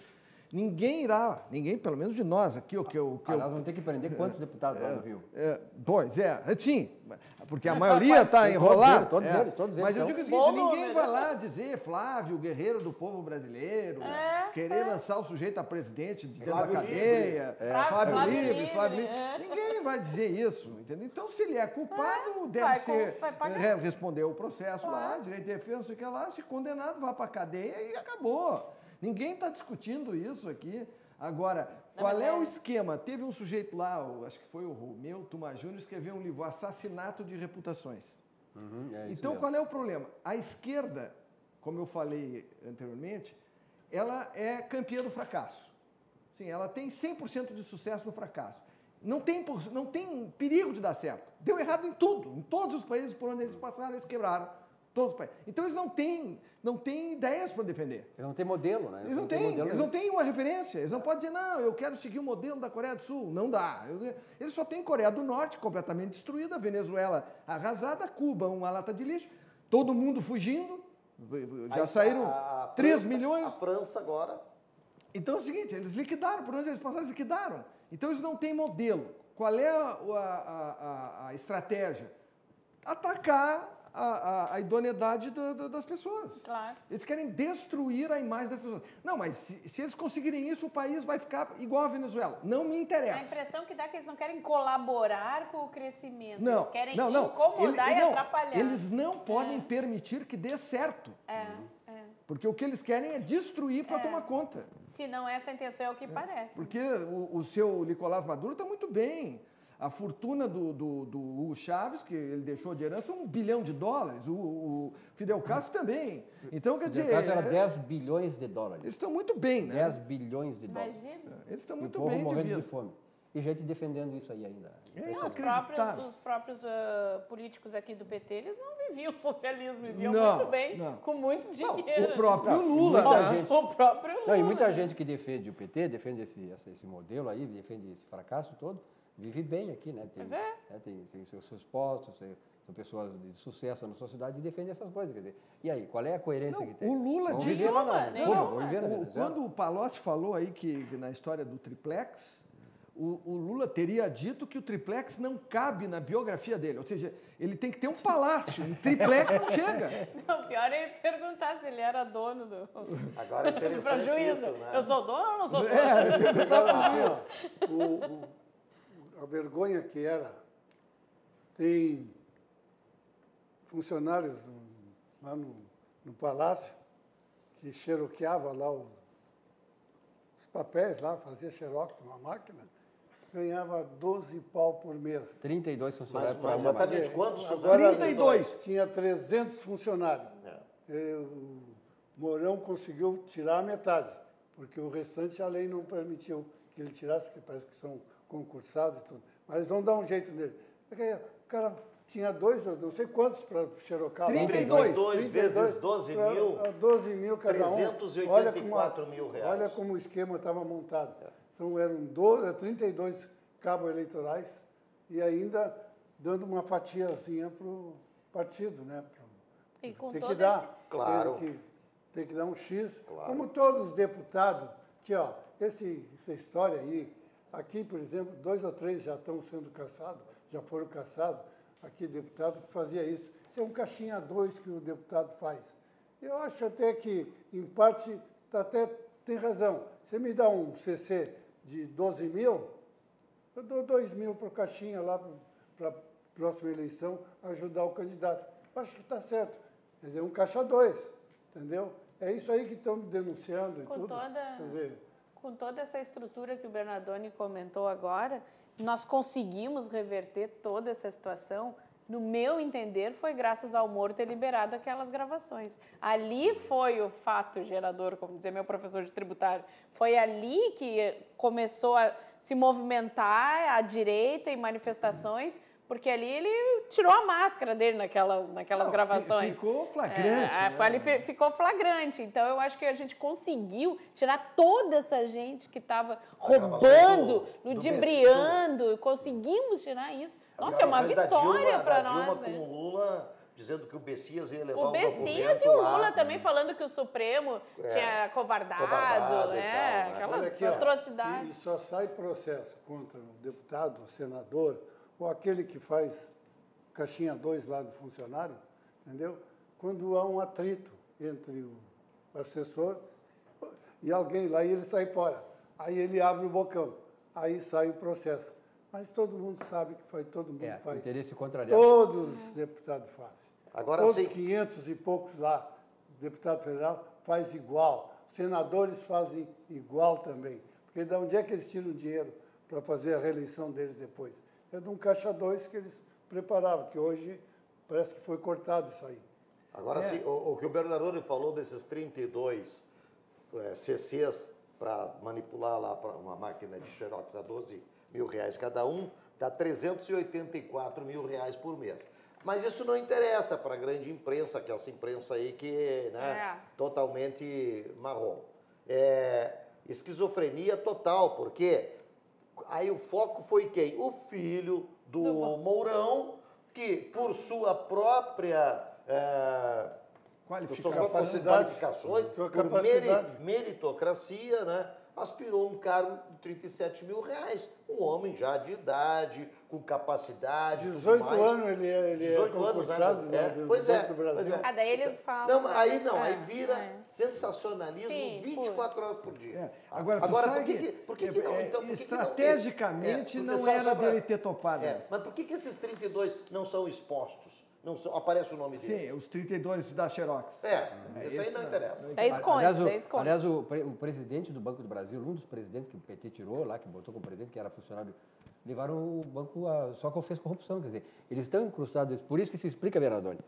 Ninguém, pelo menos de nós aqui, nós vamos ter que prender quantos deputados lá no Rio? Sim, porque a maioria está enrolada. Todos eles. Mas eu digo o seguinte, ninguém vai lá dizer Flávio, guerreiro do povo brasileiro, querer lançar o sujeito a presidente de dentro da cadeia, Flávio Livre. Ninguém vai dizer isso, entendeu? Então, se ele é culpado, deve responder o processo lá, direito de defesa, não sei o que lá, se condenado, vai para a cadeia e acabou. Ninguém está discutindo isso aqui. Agora, qual é o esquema? Teve um sujeito lá, acho que foi o Romeu Tuma Júnior, escreveu um livro, Assassinato de Reputações. Então, qual é o problema? A esquerda, como eu falei anteriormente, ela é campeã do fracasso. Sim, ela tem 100% de sucesso no fracasso. Não tem perigo de dar certo. Deu errado em tudo. Em todos os países por onde eles passaram, eles quebraram. Todos os países. Então, eles não têm ideias para defender. Eles não têm modelo, né? Eles não têm uma referência. Eles não podem dizer, não, eu quero seguir o modelo da Coreia do Sul. Não dá. Eles só têm Coreia do Norte completamente destruída, Venezuela arrasada, Cuba uma lata de lixo, todo mundo fugindo. Já saíram 3 milhões. A França agora. Então é o seguinte, eles liquidaram, por onde eles passaram, eles liquidaram. Então eles não têm modelo. Qual é a estratégia? Atacar a idoneidade das pessoas. Claro. Eles querem destruir a imagem das pessoas. Não, mas se eles conseguirem isso, o país vai ficar igual a Venezuela. Não me interessa. A impressão que dá é que eles não querem colaborar com o crescimento. Não, eles querem incomodar e atrapalhar. Eles não podem permitir que dê certo. Porque o que eles querem é destruir para tomar conta. Se não, essa intenção é o que parece. Porque o seu Nicolás Maduro está muito bem. A fortuna do Hugo Chávez, que ele deixou de herança, $1 bilhão. O Fidel Castro também. Então, quer dizer... O Castro era 10 bilhões de dólares. Eles estão muito bem, né? 10 bilhões de dólares. Imagina. Eles estão muito o povo bem morrendo de fome. E gente defendendo isso aí ainda. Os próprios políticos aqui do PT, eles não viviam socialismo, viviam muito bem, com muito dinheiro. O próprio Lula. O próprio Lula. E muita gente que defende o PT, defende esse modelo aí, defende esse fracasso todo, vive bem aqui, né? Tem seus postos, são pessoas de sucesso na sociedade e defendem essas coisas. Quer dizer, e aí, qual é a coerência que tem? O Lula vamos disse... viver lá vamos viver na Venezuela. Quando o Palocci falou aí que na história do triplex, o Lula teria dito que o triplex não cabe na biografia dele. Ou seja, ele tem que ter um palácio. Um triplex não chega. Não, pior é ele perguntar se ele era dono do... Agora é interessante isso, né? Eu sou dono ou não sou dono? A vergonha que era, tem funcionários lá no palácio que xeroqueava lá os papéis, lá, fazia xerox numa máquina, ganhava 12 pau por mês. 32 funcionários por Mas ano. exatamente quantos Agora, 32. Tinha 300 funcionários. O Mourão conseguiu tirar a metade, porque o restante a lei não permitiu que ele tirasse, porque parece que são concursados e tudo. Mas eles vão dar um jeito nele. Porque o cara tinha não sei quantos para xerocar. 32 vezes 12 mil. 12 mil cada um. 384 mil reais. Olha como o esquema estava montado. Eram 32 cabos eleitorais e ainda dando uma fatiazinha para o partido, né? E com tem todo que dar, esse... Claro. Tem que dar um X. Claro. Como todos os deputados, que ó, essa história aí, aqui, por exemplo, 2 ou 3 já estão sendo caçados, já foram caçados, aqui deputado que fazia isso. Isso é um caixinha 2 que o deputado faz. Eu acho até que, em parte, até tem razão. Você me dá um CC de 12 mil, eu dou 2 mil para o caixinha lá para a próxima eleição ajudar o candidato. Eu acho que está certo. Quer dizer, um caixa 2, entendeu? É isso aí que estão denunciando e tudo. Quer dizer, com toda essa estrutura que o Bernardoni comentou agora, nós conseguimos reverter toda essa situação. No meu entender, foi graças ao Moro ter liberado aquelas gravações. Ali foi o fato gerador, como dizia meu professor de tributário. Foi ali que começou a se movimentar a direita em manifestações, porque ali ele tirou a máscara dele naquelas gravações. Ficou flagrante. Ali ficou flagrante. Então, eu acho que a gente conseguiu tirar toda essa gente que estava roubando, ludibriando, conseguimos tirar isso. Nossa, é uma vitória para nós, Dilma né? com o Lula dizendo que o Bessias ia levar O Bessias e o Lula também falando que o Supremo tinha covardado, né? Aquelas atrocidades. E só sai processo contra o deputado, o senador, ou aquele que faz caixinha 2 lá do funcionário, entendeu? Quando há um atrito entre o assessor e alguém lá e ele sai fora. Aí ele abre o bocão, aí sai o processo. Mas todo mundo sabe que todo mundo faz. Interesse contrariado. Todos os deputados fazem. Agora Todos sim. 500 e poucos lá, deputado federal, faz igual. Senadores fazem igual também. Porque de onde é que eles tiram dinheiro para fazer a reeleição deles depois? É de um caixa 2 que eles preparavam, que hoje parece que foi cortado isso aí. Agora sim, o que o Bernardoni falou desses 32 CCs para manipular lá para uma máquina de xerox a R$12.000 cada um, dá R$384.000 por mês. Mas isso não interessa para a grande imprensa, que é essa imprensa aí que é totalmente marrom. Esquizofrenia total, porque aí o foco foi quem? O filho do Mourão, que por sua própria qualificações, por meritocracia, né, aspirou um cargo de R$37.000. Um homem já de idade, com capacidade. 18 anos ele é concursado, né? Pois é. Do Brasil. Daí eles falam. Não, aí vira sensacionalismo 24 horas por dia. Agora, por que não? Então, estrategicamente não era dele ter topado essa. Mas por que esses 32 não são expostos? Não aparece o nome dele? Sim, os 32 da Xerox. Isso aí não interessa. Aliás, o presidente do Banco do Brasil, um dos presidentes que o PT tirou lá, que botou como presidente, que era funcionário, levaram o banco só que fez corrupção. Quer dizer, eles estão incrustados, por isso que se explica, Bernardoni.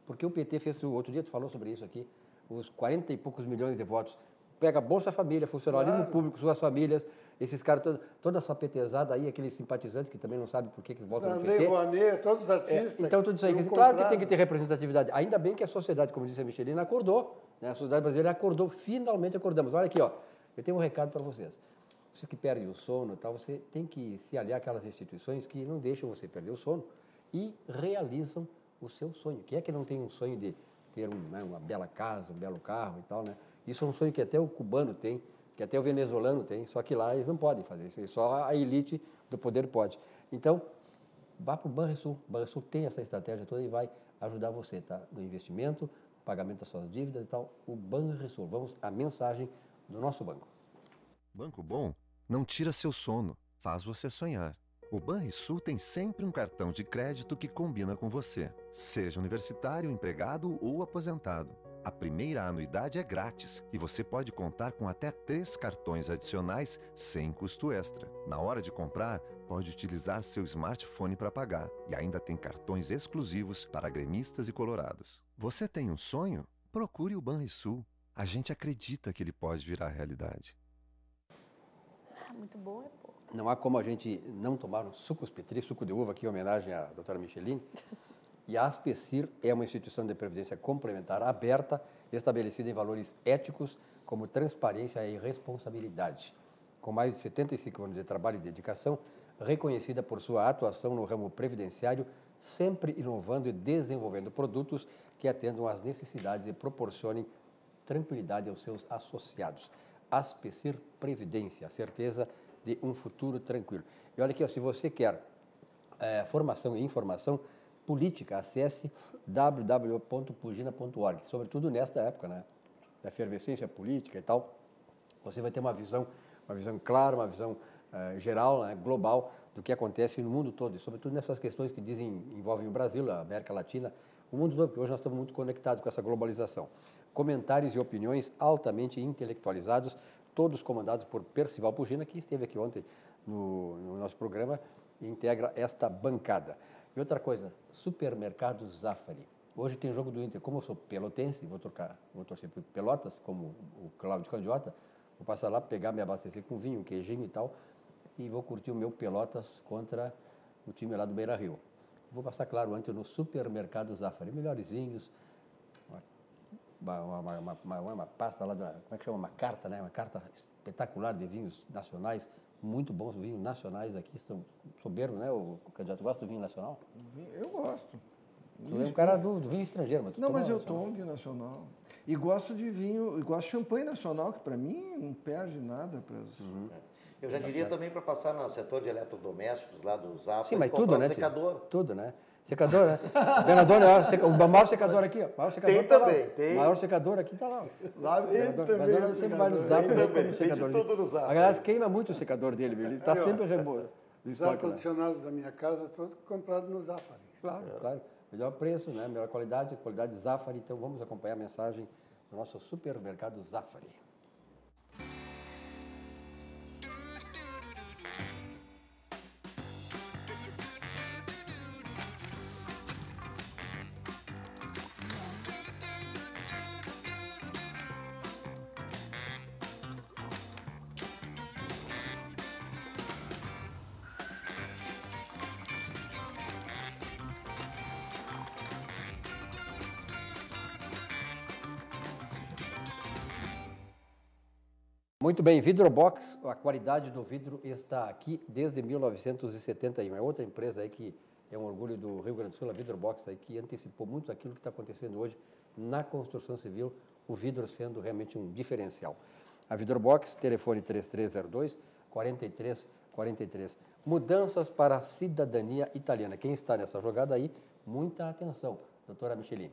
Porque o PT fez, outro dia tu falou sobre isso aqui, os 40 e poucos milhões de votos. Pega Bolsa Família, funcionalismo público, suas famílias, esses caras, toda essa petezada aí, aqueles simpatizantes que também não sabem por que votam no PT. Todos os artistas. Então, tudo isso aí. Claro que tem que ter representatividade. Ainda bem que a sociedade, como disse a Michelina, acordou. Né? A sociedade brasileira acordou, finalmente acordamos. Olha aqui, ó, eu tenho um recado para vocês. Vocês que perdem o sono e tal, você tem que se aliar àquelas instituições que não deixam você perder o sono e realizam o seu sonho. Quem é que não tem um sonho de ter uma bela casa, um belo carro e tal, né? Isso é um sonho que até o cubano tem, que até o venezuelano tem, só que lá eles não podem fazer isso, só a elite do poder pode. Então, vá para o Banrisul. O Banrisul tem essa estratégia toda e vai ajudar você, tá? No investimento, pagamento das suas dívidas e tal. O Banrisul. Vamos à mensagem do nosso banco. Banco Bom não tira seu sono, faz você sonhar. O Banrisul tem sempre um cartão de crédito que combina com você, seja universitário, empregado ou aposentado. A primeira anuidade é grátis e você pode contar com até 3 cartões adicionais sem custo extra. Na hora de comprar, pode utilizar seu smartphone para pagar e ainda tem cartões exclusivos para gremistas e colorados. Você tem um sonho? Procure o Banrisul. A gente acredita que ele pode virar realidade. Muito bom, pouco. Não há como a gente não tomar um sucos Petri, suco de uva, aqui em homenagem à doutora Michelin. E a Aspecir é uma instituição de previdência complementar aberta, estabelecida em valores éticos como transparência e responsabilidade. Com mais de 75 anos de trabalho e dedicação, reconhecida por sua atuação no ramo previdenciário, sempre inovando e desenvolvendo produtos que atendam às necessidades e proporcionem tranquilidade aos seus associados. Aspecir Previdência, a certeza de um futuro tranquilo. E olha aqui, ó, se você quer formação e informação política, acesse www.pugina.org, sobretudo nesta época, né, da efervescência política e tal. Você vai ter uma visão clara, uma visão geral, né, global, do que acontece no mundo todo, e sobretudo nessas questões que envolvem o Brasil, a América Latina, o mundo todo, porque hoje nós estamos muito conectados com essa globalização. Comentários e opiniões altamente intelectualizados, todos comandados por Percival Pugina, que esteve aqui ontem no nosso programa e integra esta bancada. E outra coisa, Supermercado Zafari. Hoje tem jogo do Inter. Como eu sou pelotense, vou torcer por Pelotas, como o Cláudio Candiota, vou passar lá, pegar, me abastecer com vinho, queijinho e tal, e vou curtir o meu Pelotas contra o time lá do Beira-Rio. vou passar, claro, antes no Supermercado Zafari. Melhores vinhos, uma pasta lá, como é que chama? Uma carta, né? Uma carta espetacular de vinhos nacionais, muito bons vinhos nacionais aqui, estão soberbos, né? O candidato gosta do vinho nacional? Eu gosto. Tu é um cara do vinho estrangeiro, mas tu Não, toma mas eu nacional. tomo vinho nacional. E gosto de vinho, e gosto de champanhe nacional, que para mim não perde nada para Eu já diria também para passar no setor de eletrodomésticos lá do Zafari. Sim, mas comprar tudo, né? tio? secador. Tudo, né? Secador, né? Bernardone, o maior secador aqui, ó. O maior secador Tem tá também, lá. tem. O maior secador aqui tá lá. Lá vem Bernardone sempre vai no Zafari Tem como também, secador. tem de tudo no Zafari. Aliás, queima muito o secador dele, viu? Ele está Aí, ó, sempre Os estoque, né? ar-condicionados da minha casa, todos comprados no Zafari. Claro, claro. Melhor preço, né? Melhor qualidade Zafari. Então vamos acompanhar a mensagem do nosso Supermercado Zafari. Muito bem, Vidrobox, a qualidade do vidro está aqui desde 1971. É outra empresa aí que é um orgulho do Rio Grande do Sul, a Vidrobox, aí, que antecipou muito aquilo que está acontecendo hoje na construção civil, o vidro sendo realmente um diferencial. A Vidrobox, telefone 3302-4343. Mudanças para a cidadania italiana. Quem está nessa jogada aí, muita atenção, doutora Michelini.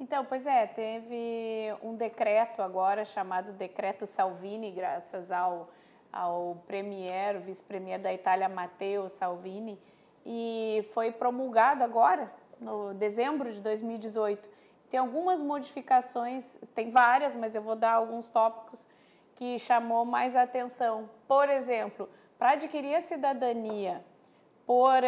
Então, pois é, teve um decreto agora chamado Decreto Salvini, graças ao premier, o vice-premier da Itália, Matteo Salvini, e foi promulgado agora, no dezembro de 2018. Tem algumas modificações, tem várias, mas eu vou dar alguns tópicos que chamou mais atenção. Por exemplo, para adquirir a cidadania por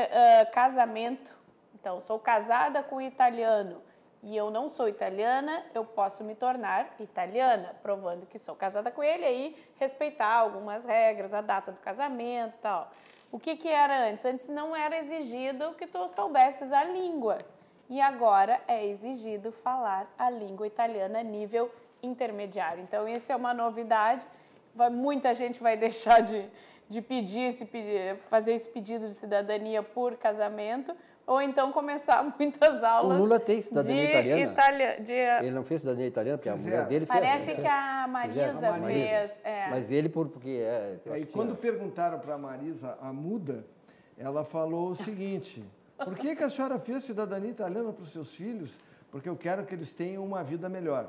casamento, então, sou casada com um italiano, e eu não sou italiana, eu posso me tornar italiana, provando que sou casada com ele, aí respeitar algumas regras, a data do casamento e tal. O que era antes? Antes não era exigido que tu soubesses a língua. E agora é exigido falar a língua italiana a nível intermediário. Então, isso é uma novidade. Muita gente vai deixar de fazer esse pedido de cidadania por casamento, ou então começar muitas aulas. O Lula tem cidadania italiana? Ele não fez cidadania italiana, porque a mulher dele fez. Parece que a Marisa fez. Mas ele, porque... Aí, quando perguntaram para a Marisa a muda, ela falou o seguinte: por que a senhora fez cidadania italiana para os seus filhos? Porque eu quero que eles tenham uma vida melhor.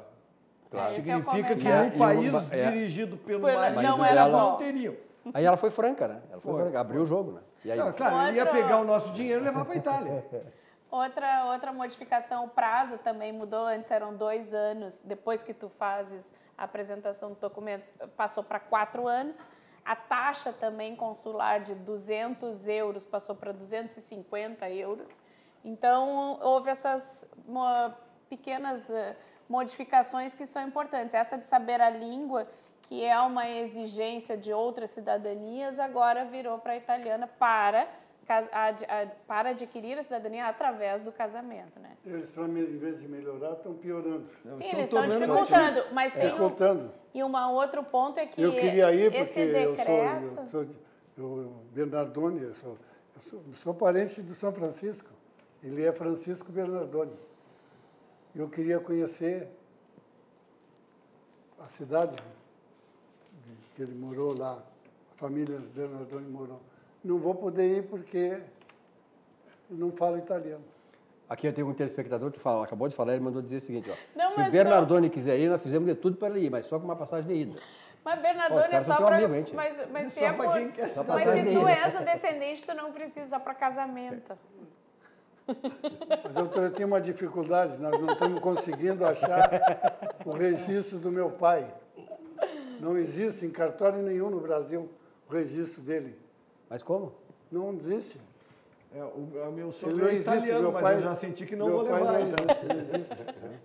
Claro. Significa que um país dirigido pelo marido não teriam. Aí ela foi franca, né? Ela foi franca, abriu o jogo, né? E aí, claro, ele ia pegar o nosso dinheiro e levar para a Itália. Outra modificação, o prazo também mudou. Antes eram 2 anos, depois que tu fazes a apresentação dos documentos, passou para 4 anos. A taxa também consular de 200 euros passou para 250 euros. Então, houve essas pequenas modificações que são importantes. Essa de saber a língua, que é uma exigência de outras cidadanias, agora virou para a italiana para adquirir a cidadania através do casamento, né? Eles, em vez de melhorar, estão piorando. Sim, eles estão dificultando, mas tem e um outro ponto é que eu queria ir porque esse decreto... eu Bernardone, eu sou parente do São Francisco. Ele é Francisco Bernardone. Eu queria conhecer a cidade que ele morou lá, a família Bernardone morou. Não vou poder ir porque eu não falo italiano. Aqui eu tenho um telespectador que acabou de falar, ele mandou dizer o seguinte, ó. Não, se o Bernardone quiser ir, nós fizemos de tudo para ele ir, mas só com uma passagem de ida. Mas Bernardone é só para... Mas se tu és o descendente, tu não precisa para casamento. Mas eu tenho uma dificuldade, nós não estamos conseguindo achar o registro do meu pai. Não existe em cartório nenhum no Brasil o registro dele. Mas como? Não existe. O meu sogro é italiano, mas eu já senti que não vou levar. Não existe.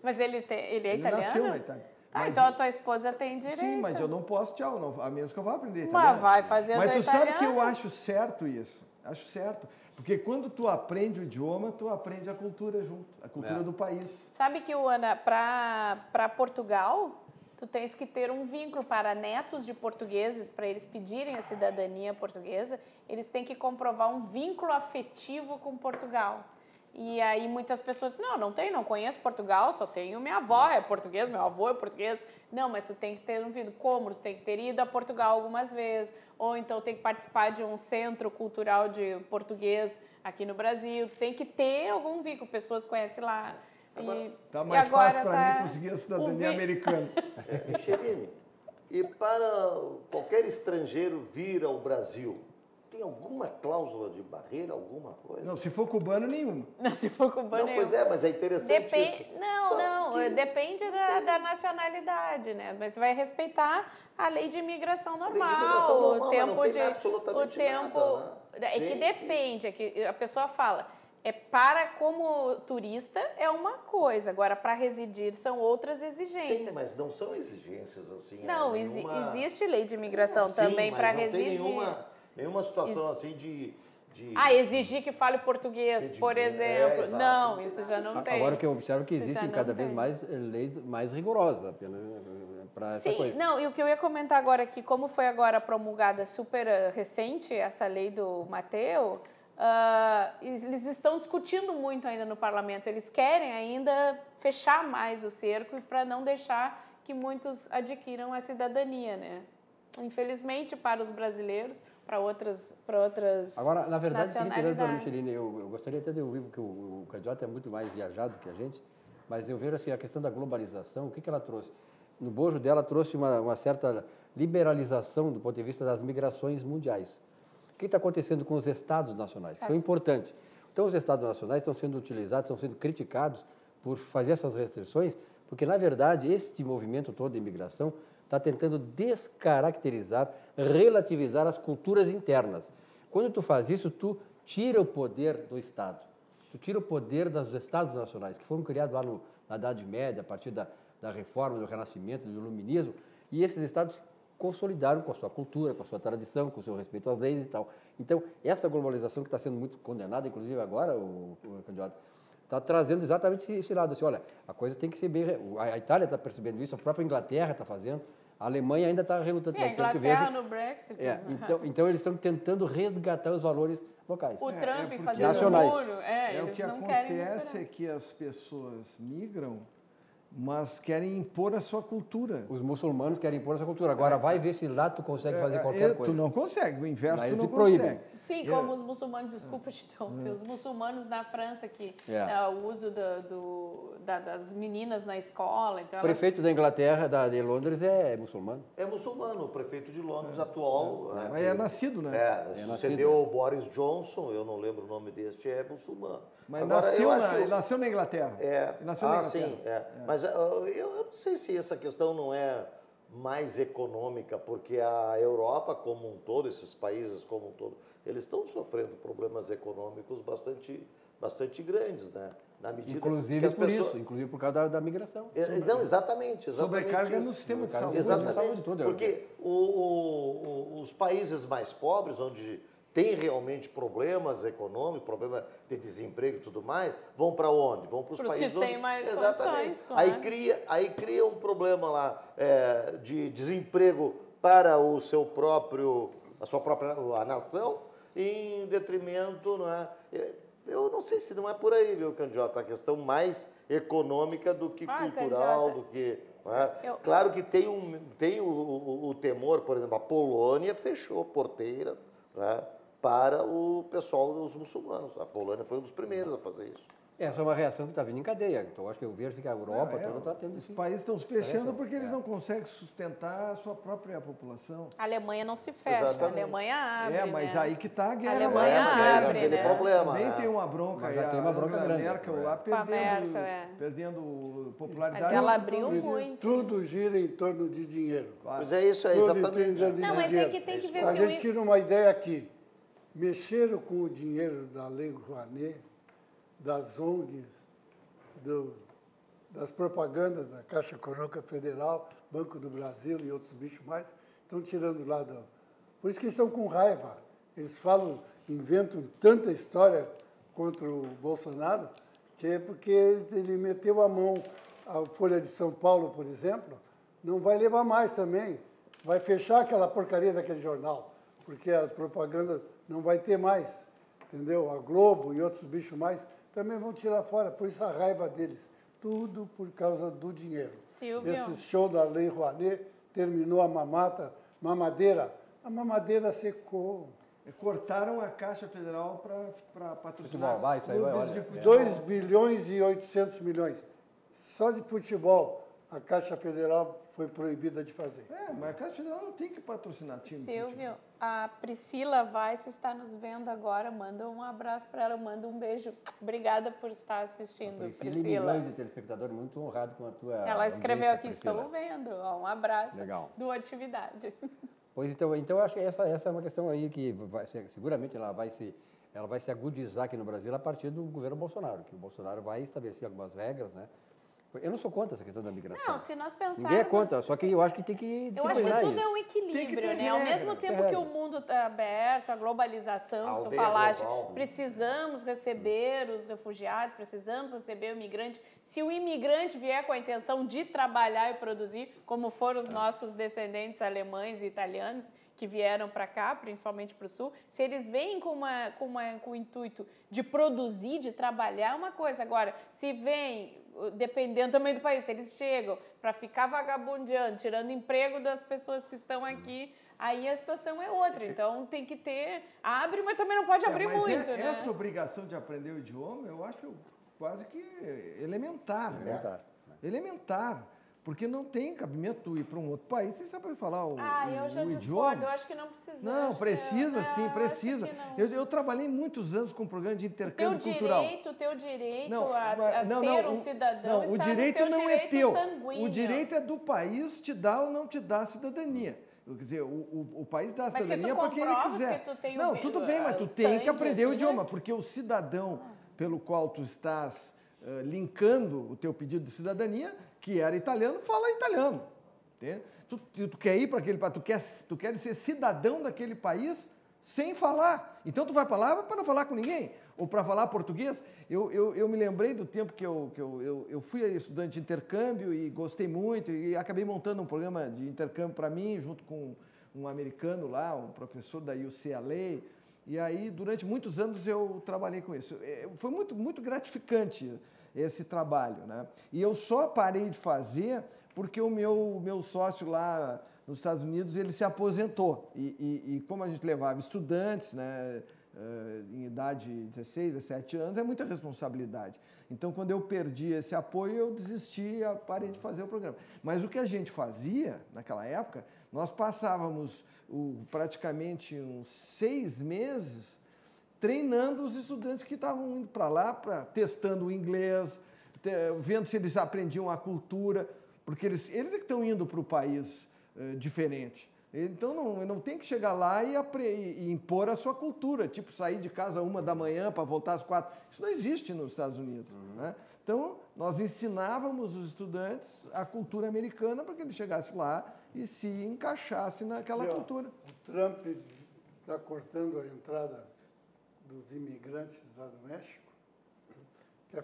Mas ele é italiano? Nasceu na Itália. Então a tua esposa tem direito. Sim, mas eu não posso, a menos que eu vá aprender Mas italiano. vai fazer o Mas tu italiano. sabe que eu acho certo isso. Acho certo. Porque quando tu aprende o idioma, tu aprende a cultura junto, a cultura do país. Sabe que, Ana, para Portugal, tu tens que ter um vínculo para netos de portugueses, para eles pedirem a cidadania portuguesa, eles têm que comprovar um vínculo afetivo com Portugal. E aí muitas pessoas dizem, não conheço Portugal, só tenho minha avó é portuguesa, meu avô é português. Não, mas tu tem que ter um vínculo. Como? Tu tem que ter ido a Portugal algumas vezes, ou então tem que participar de um centro cultural de português aqui no Brasil. Tu tem que ter algum vínculo, pessoas conhecem lá. Está mais fácil para mim conseguir a cidadania americana. Micheline, e para qualquer estrangeiro vir ao Brasil, tem alguma cláusula de barreira, alguma coisa? Não, se for cubano, nenhuma. Não, se for cubano, não, pois é, mas é interessante isso. Depende da nacionalidade, né? Mas você vai respeitar a lei de imigração normal, o tempo não tem absolutamente nada, né? É que depende, é que a pessoa fala, como turista é uma coisa, agora para residir são outras exigências. Sim, mas não são exigências assim. Não, existe lei de imigração também para residir. Nenhuma situação assim de... exigir que fale português, por exemplo. Exato, não, isso já não tem. Agora que eu observo que existem cada vez mais leis mais rigorosas para essa coisa. Não, e o que eu ia comentar agora aqui, como foi agora promulgada super recente essa lei do Mateu, eles estão discutindo muito ainda no parlamento. Eles querem ainda fechar mais o cerco para não deixar que muitos adquiram a cidadania, né? Infelizmente, para os brasileiros, para outras Agora, na verdade, nacionalidades. Micheline, eu gostaria até de ouvir, porque o candidato é muito mais viajado que a gente, mas eu vejo assim, a questão da globalização, o que ela trouxe? No bojo dela, trouxe uma certa liberalização do ponto de vista das migrações mundiais. O que está acontecendo com os estados nacionais? Que são importantes. Então, os estados nacionais estão sendo utilizados, estão sendo criticados por fazer essas restrições, porque, na verdade, este movimento todo de imigração está tentando descaracterizar, relativizar as culturas internas. Quando tu faz isso, tu tira o poder do Estado. Tu tira o poder dos Estados nacionais, que foram criados lá na Idade Média, a partir da Reforma, do Renascimento, do Iluminismo, e esses Estados consolidaram com a sua cultura, com a sua tradição, com o seu respeito às leis e tal. Então, essa globalização que está sendo muito condenada, inclusive agora, o candidato, está trazendo exatamente esse lado. Assim, olha, a coisa tem que ser bem... A Itália está percebendo isso, a própria Inglaterra está fazendo, a Alemanha ainda está relutando. Sim, a Inglaterra no Brexit. Então, eles estão tentando resgatar os valores locais. O Trump fazendo nacionais. muro. O que acontece é que as pessoas migram, mas querem impor a sua cultura. Os muçulmanos querem impor a sua cultura. Agora, vai ver se lá tu consegue fazer qualquer coisa. Tu não consegue, o inverso tu não proíbem. consegue. Sim, como os muçulmanos, desculpa te interromper, os muçulmanos na França, que o uso das meninas na escola. Então o prefeito da Inglaterra, de Londres, é muçulmano. É muçulmano, o prefeito de Londres atual. Mas é nascido, né? Sucedeu ao Boris Johnson, eu não lembro o nome deste, é muçulmano. Mas ele nasceu na Inglaterra. Sim. Mas eu não sei se essa questão não é mais econômica, porque a Europa como um todo, esses países como um todo, eles estão sofrendo problemas econômicos bastante grandes, né? Na medida inclusive que as por pessoas... isso, inclusive por causa da migração. Não, exatamente. Sobrecarga no sistema de saúde. Exatamente, porque os países mais pobres, onde tem realmente problemas econômicos, problema de desemprego e tudo mais, vão para onde? Vão para os países que têm mais condições, claro. Aí cria um problema lá de desemprego para a sua própria nação, em detrimento, não é? Eu não sei se não é por aí, viu, candidato? A questão mais econômica do que cultural, do que... Claro que tem o temor, por exemplo, a Polônia fechou porteira, né, para o pessoal dos muçulmanos. A Polônia foi um dos primeiros a fazer isso. Essa é uma reação que está vindo em cadeia. Então, acho que eu vejo que a Europa toda está tendo isso. Os países estão se fechando porque eles não conseguem sustentar a sua própria população. A Alemanha não se fecha, Exatamente. A Alemanha abre, mas né? aí que está a guerra. A Alemanha abre, aquele problema. Também tem uma bronca. Mas já tem uma bronca grande. A Merkel lá perdendo popularidade. Mas ela abriu muito. Tudo gira em torno de dinheiro. Pois é isso, exatamente. Não, mas é que tem que ver A se gente tira uma ideia aqui. Mexeram com o dinheiro da Lei Rouanet, das ONGs, das propagandas da Caixa Econômica Federal, Banco do Brasil e outros bichos mais, estão tirando lá Por isso que eles estão com raiva. Eles falam inventam tanta história contra o Bolsonaro, que é porque ele meteu a mão, a Folha de São Paulo, por exemplo, não vai levar mais também. Vai fechar aquela porcaria daquele jornal, porque a propaganda não vai ter mais, entendeu? A Globo e outros bichos mais também vão tirar fora, por isso a raiva deles. Tudo por causa do dinheiro. Silvio. Esse show da Lei Rouanet terminou a mamadeira. A mamadeira secou. Cortaram a Caixa Federal para patrocinar Futebol, vai, isso aí vai, clubes olha, de futebol. 2 bilhões e 800 milhões. Só de futebol a Caixa Federal foi proibida de fazer. Mas a Caixa Federal não tem que patrocinar time de futebol. Silvio, a Priscila Weiss está nos vendo agora. Manda um abraço para ela, manda um beijo. Obrigada por estar assistindo, Priscila. Priscila. Milhões de telespectadores, muito honrado com a tua Ela escreveu audiência, aqui, Priscila. estou vendo. Ó, um abraço Legal. do Atividade. Pois então eu acho que essa é uma questão aí que seguramente ela vai se agudizar aqui no Brasil a partir do governo Bolsonaro, que o Bolsonaro vai estabelecer algumas regras, né? Eu não sou contra essa questão da migração. Não, se nós pensarmos... Ninguém é contra, só que eu acho que tem que Eu acho que disciplinar tudo isso. é um equilíbrio, né? Ao regra, mesmo tem tempo que o regras. mundo está aberto, a globalização, que tu Aldeia falaste, global. precisamos receber os refugiados, precisamos receber o imigrante. Se o imigrante vier com a intenção de trabalhar e produzir, como foram os nossos descendentes alemães e italianos, que vieram para cá, principalmente para o Sul, se eles vêm com o intuito de produzir, de trabalhar, é uma coisa. Agora, se vem, dependendo também do país, se eles chegam para ficar vagabundeando, tirando emprego das pessoas que estão aqui, aí a situação é outra. Então, tem que ter... Abre, mas também não pode abrir Mas muito, né? essa obrigação de aprender o idioma, eu acho quase que elementar. Elementar. Elementar. Porque não tem cabimento tu ir para um outro país sem saber falar o Eu já o discordo, idioma. eu acho que não precisa. Não, acho precisa que, sim, eu precisa. acho que não. Eu trabalhei muitos anos com um programa de intercâmbio cultural. Teu direito Não, a não, ser não, um cidadão não, está o direito no teu não direito é teu. sanguíneo. O direito é do país te dar ou não te dar a cidadania. Quer dizer, o país dá a Mas se tu cidadania para quem ele comprovas quiser. que tu tem Não, o tudo bem, mas tu o tem que sangue aprender o aqui, idioma, né? porque o cidadão pelo qual tu estás linkando o teu pedido de cidadania, que era italiano, fala italiano. Entende? Tu quer ir para aquele país, tu quer ser cidadão daquele país sem falar. Então tu vai para lá para não falar com ninguém, ou para falar português. Eu me lembrei do tempo que eu fui estudante de intercâmbio e gostei muito, e acabei montando um programa de intercâmbio para mim, junto com um americano lá, um professor da UCLA, e aí durante muitos anos eu trabalhei com isso. Foi muito, muito gratificante esse trabalho, né? E eu só parei de fazer porque o meu sócio lá nos Estados Unidos, ele se aposentou. E como a gente levava estudantes, né, em idade de 16, 17 anos, é muita responsabilidade. Então, quando eu perdi esse apoio, eu desisti e parei de fazer o programa. Mas o que a gente fazia, naquela época, nós passávamos praticamente uns 6 meses treinando os estudantes que estavam indo para lá, testando o inglês, vendo se eles aprendiam a cultura, porque eles é que estão indo para o país diferente. Então, não tem que chegar lá e impor a sua cultura, tipo sair de casa 1h para voltar às 4. Isso não existe nos Estados Unidos. Né? Então, nós ensinávamos os estudantes a cultura americana para que eles chegassem lá e se encaixassem naquela cultura. O Trump está cortando a entrada dos imigrantes lá do México, quer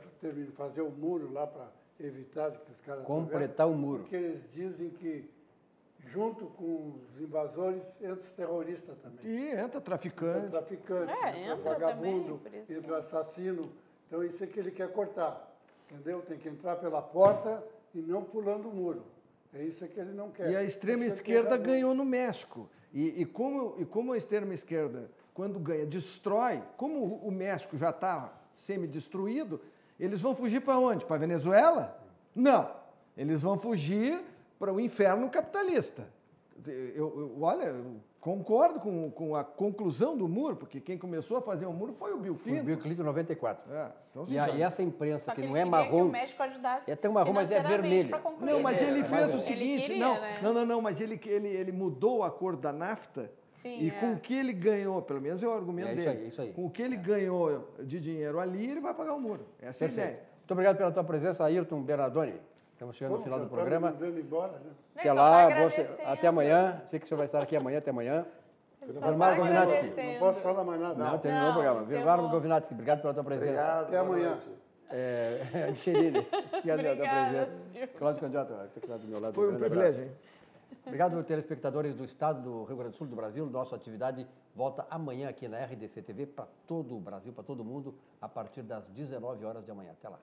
fazer o muro lá para evitar que os caras Completar o muro. Porque eles dizem que, junto com os invasores, entra os terroristas também. E entra traficante. Entra traficante, entra vagabundo, também, por isso. entra assassino. Então, isso é que ele quer cortar, entendeu? Tem que entrar pela porta e não pulando o muro. É isso que ele não quer. E a extrema Isso que ele esquerda quer ganhou no México. E como a extrema esquerda, quando ganha, destrói, como o México já está semi-destruído, eles vão fugir para onde? Para a Venezuela? Não. Eles vão fugir para o inferno capitalista. Eu concordo com a conclusão do muro, porque quem começou a fazer o muro foi o Bill Foi Clinton. o Bill Clinton em 94. Então, E essa imprensa Só que ele não é queria que marrom, o México ajudasse é tão marrom, mas é financeiramente vermelha. pra concluir. Não, mas ele fez o Ele seguinte, queria, né? não, mas ele mudou a cor da NAFTA. Sim, E com o que ele ganhou, pelo menos é o argumento É isso dele. aí, isso aí. Com o que ele ganhou de dinheiro ali, ele vai pagar o muro. Essa é a Perfeito. ideia. Muito obrigado pela tua presença, Ayrton Bernardoni. Estamos chegando no Pô, final do já tá programa. me mandando embora, já. Até Só lá, tá até agradecendo. amanhã. Sei que o senhor vai estar aqui amanhã, até amanhã. Vilmar Govinatsky. Não posso falar mais nada. Não, terminou o programa. Vilmar Govinatsky, obrigado pela tua presença. Obrigado. Até boa amanhã. noite. Micheline, obrigado pela tua Obrigada, presença. Silvio. Cláudio Candidato, que está do meu lado. Foi um grande privilégio, abraço. hein? Obrigado, telespectadores do estado do Rio Grande do Sul, do Brasil. Nossa atividade volta amanhã aqui na RDC TV para todo o Brasil, para todo mundo, a partir das 19 horas de amanhã. Até lá.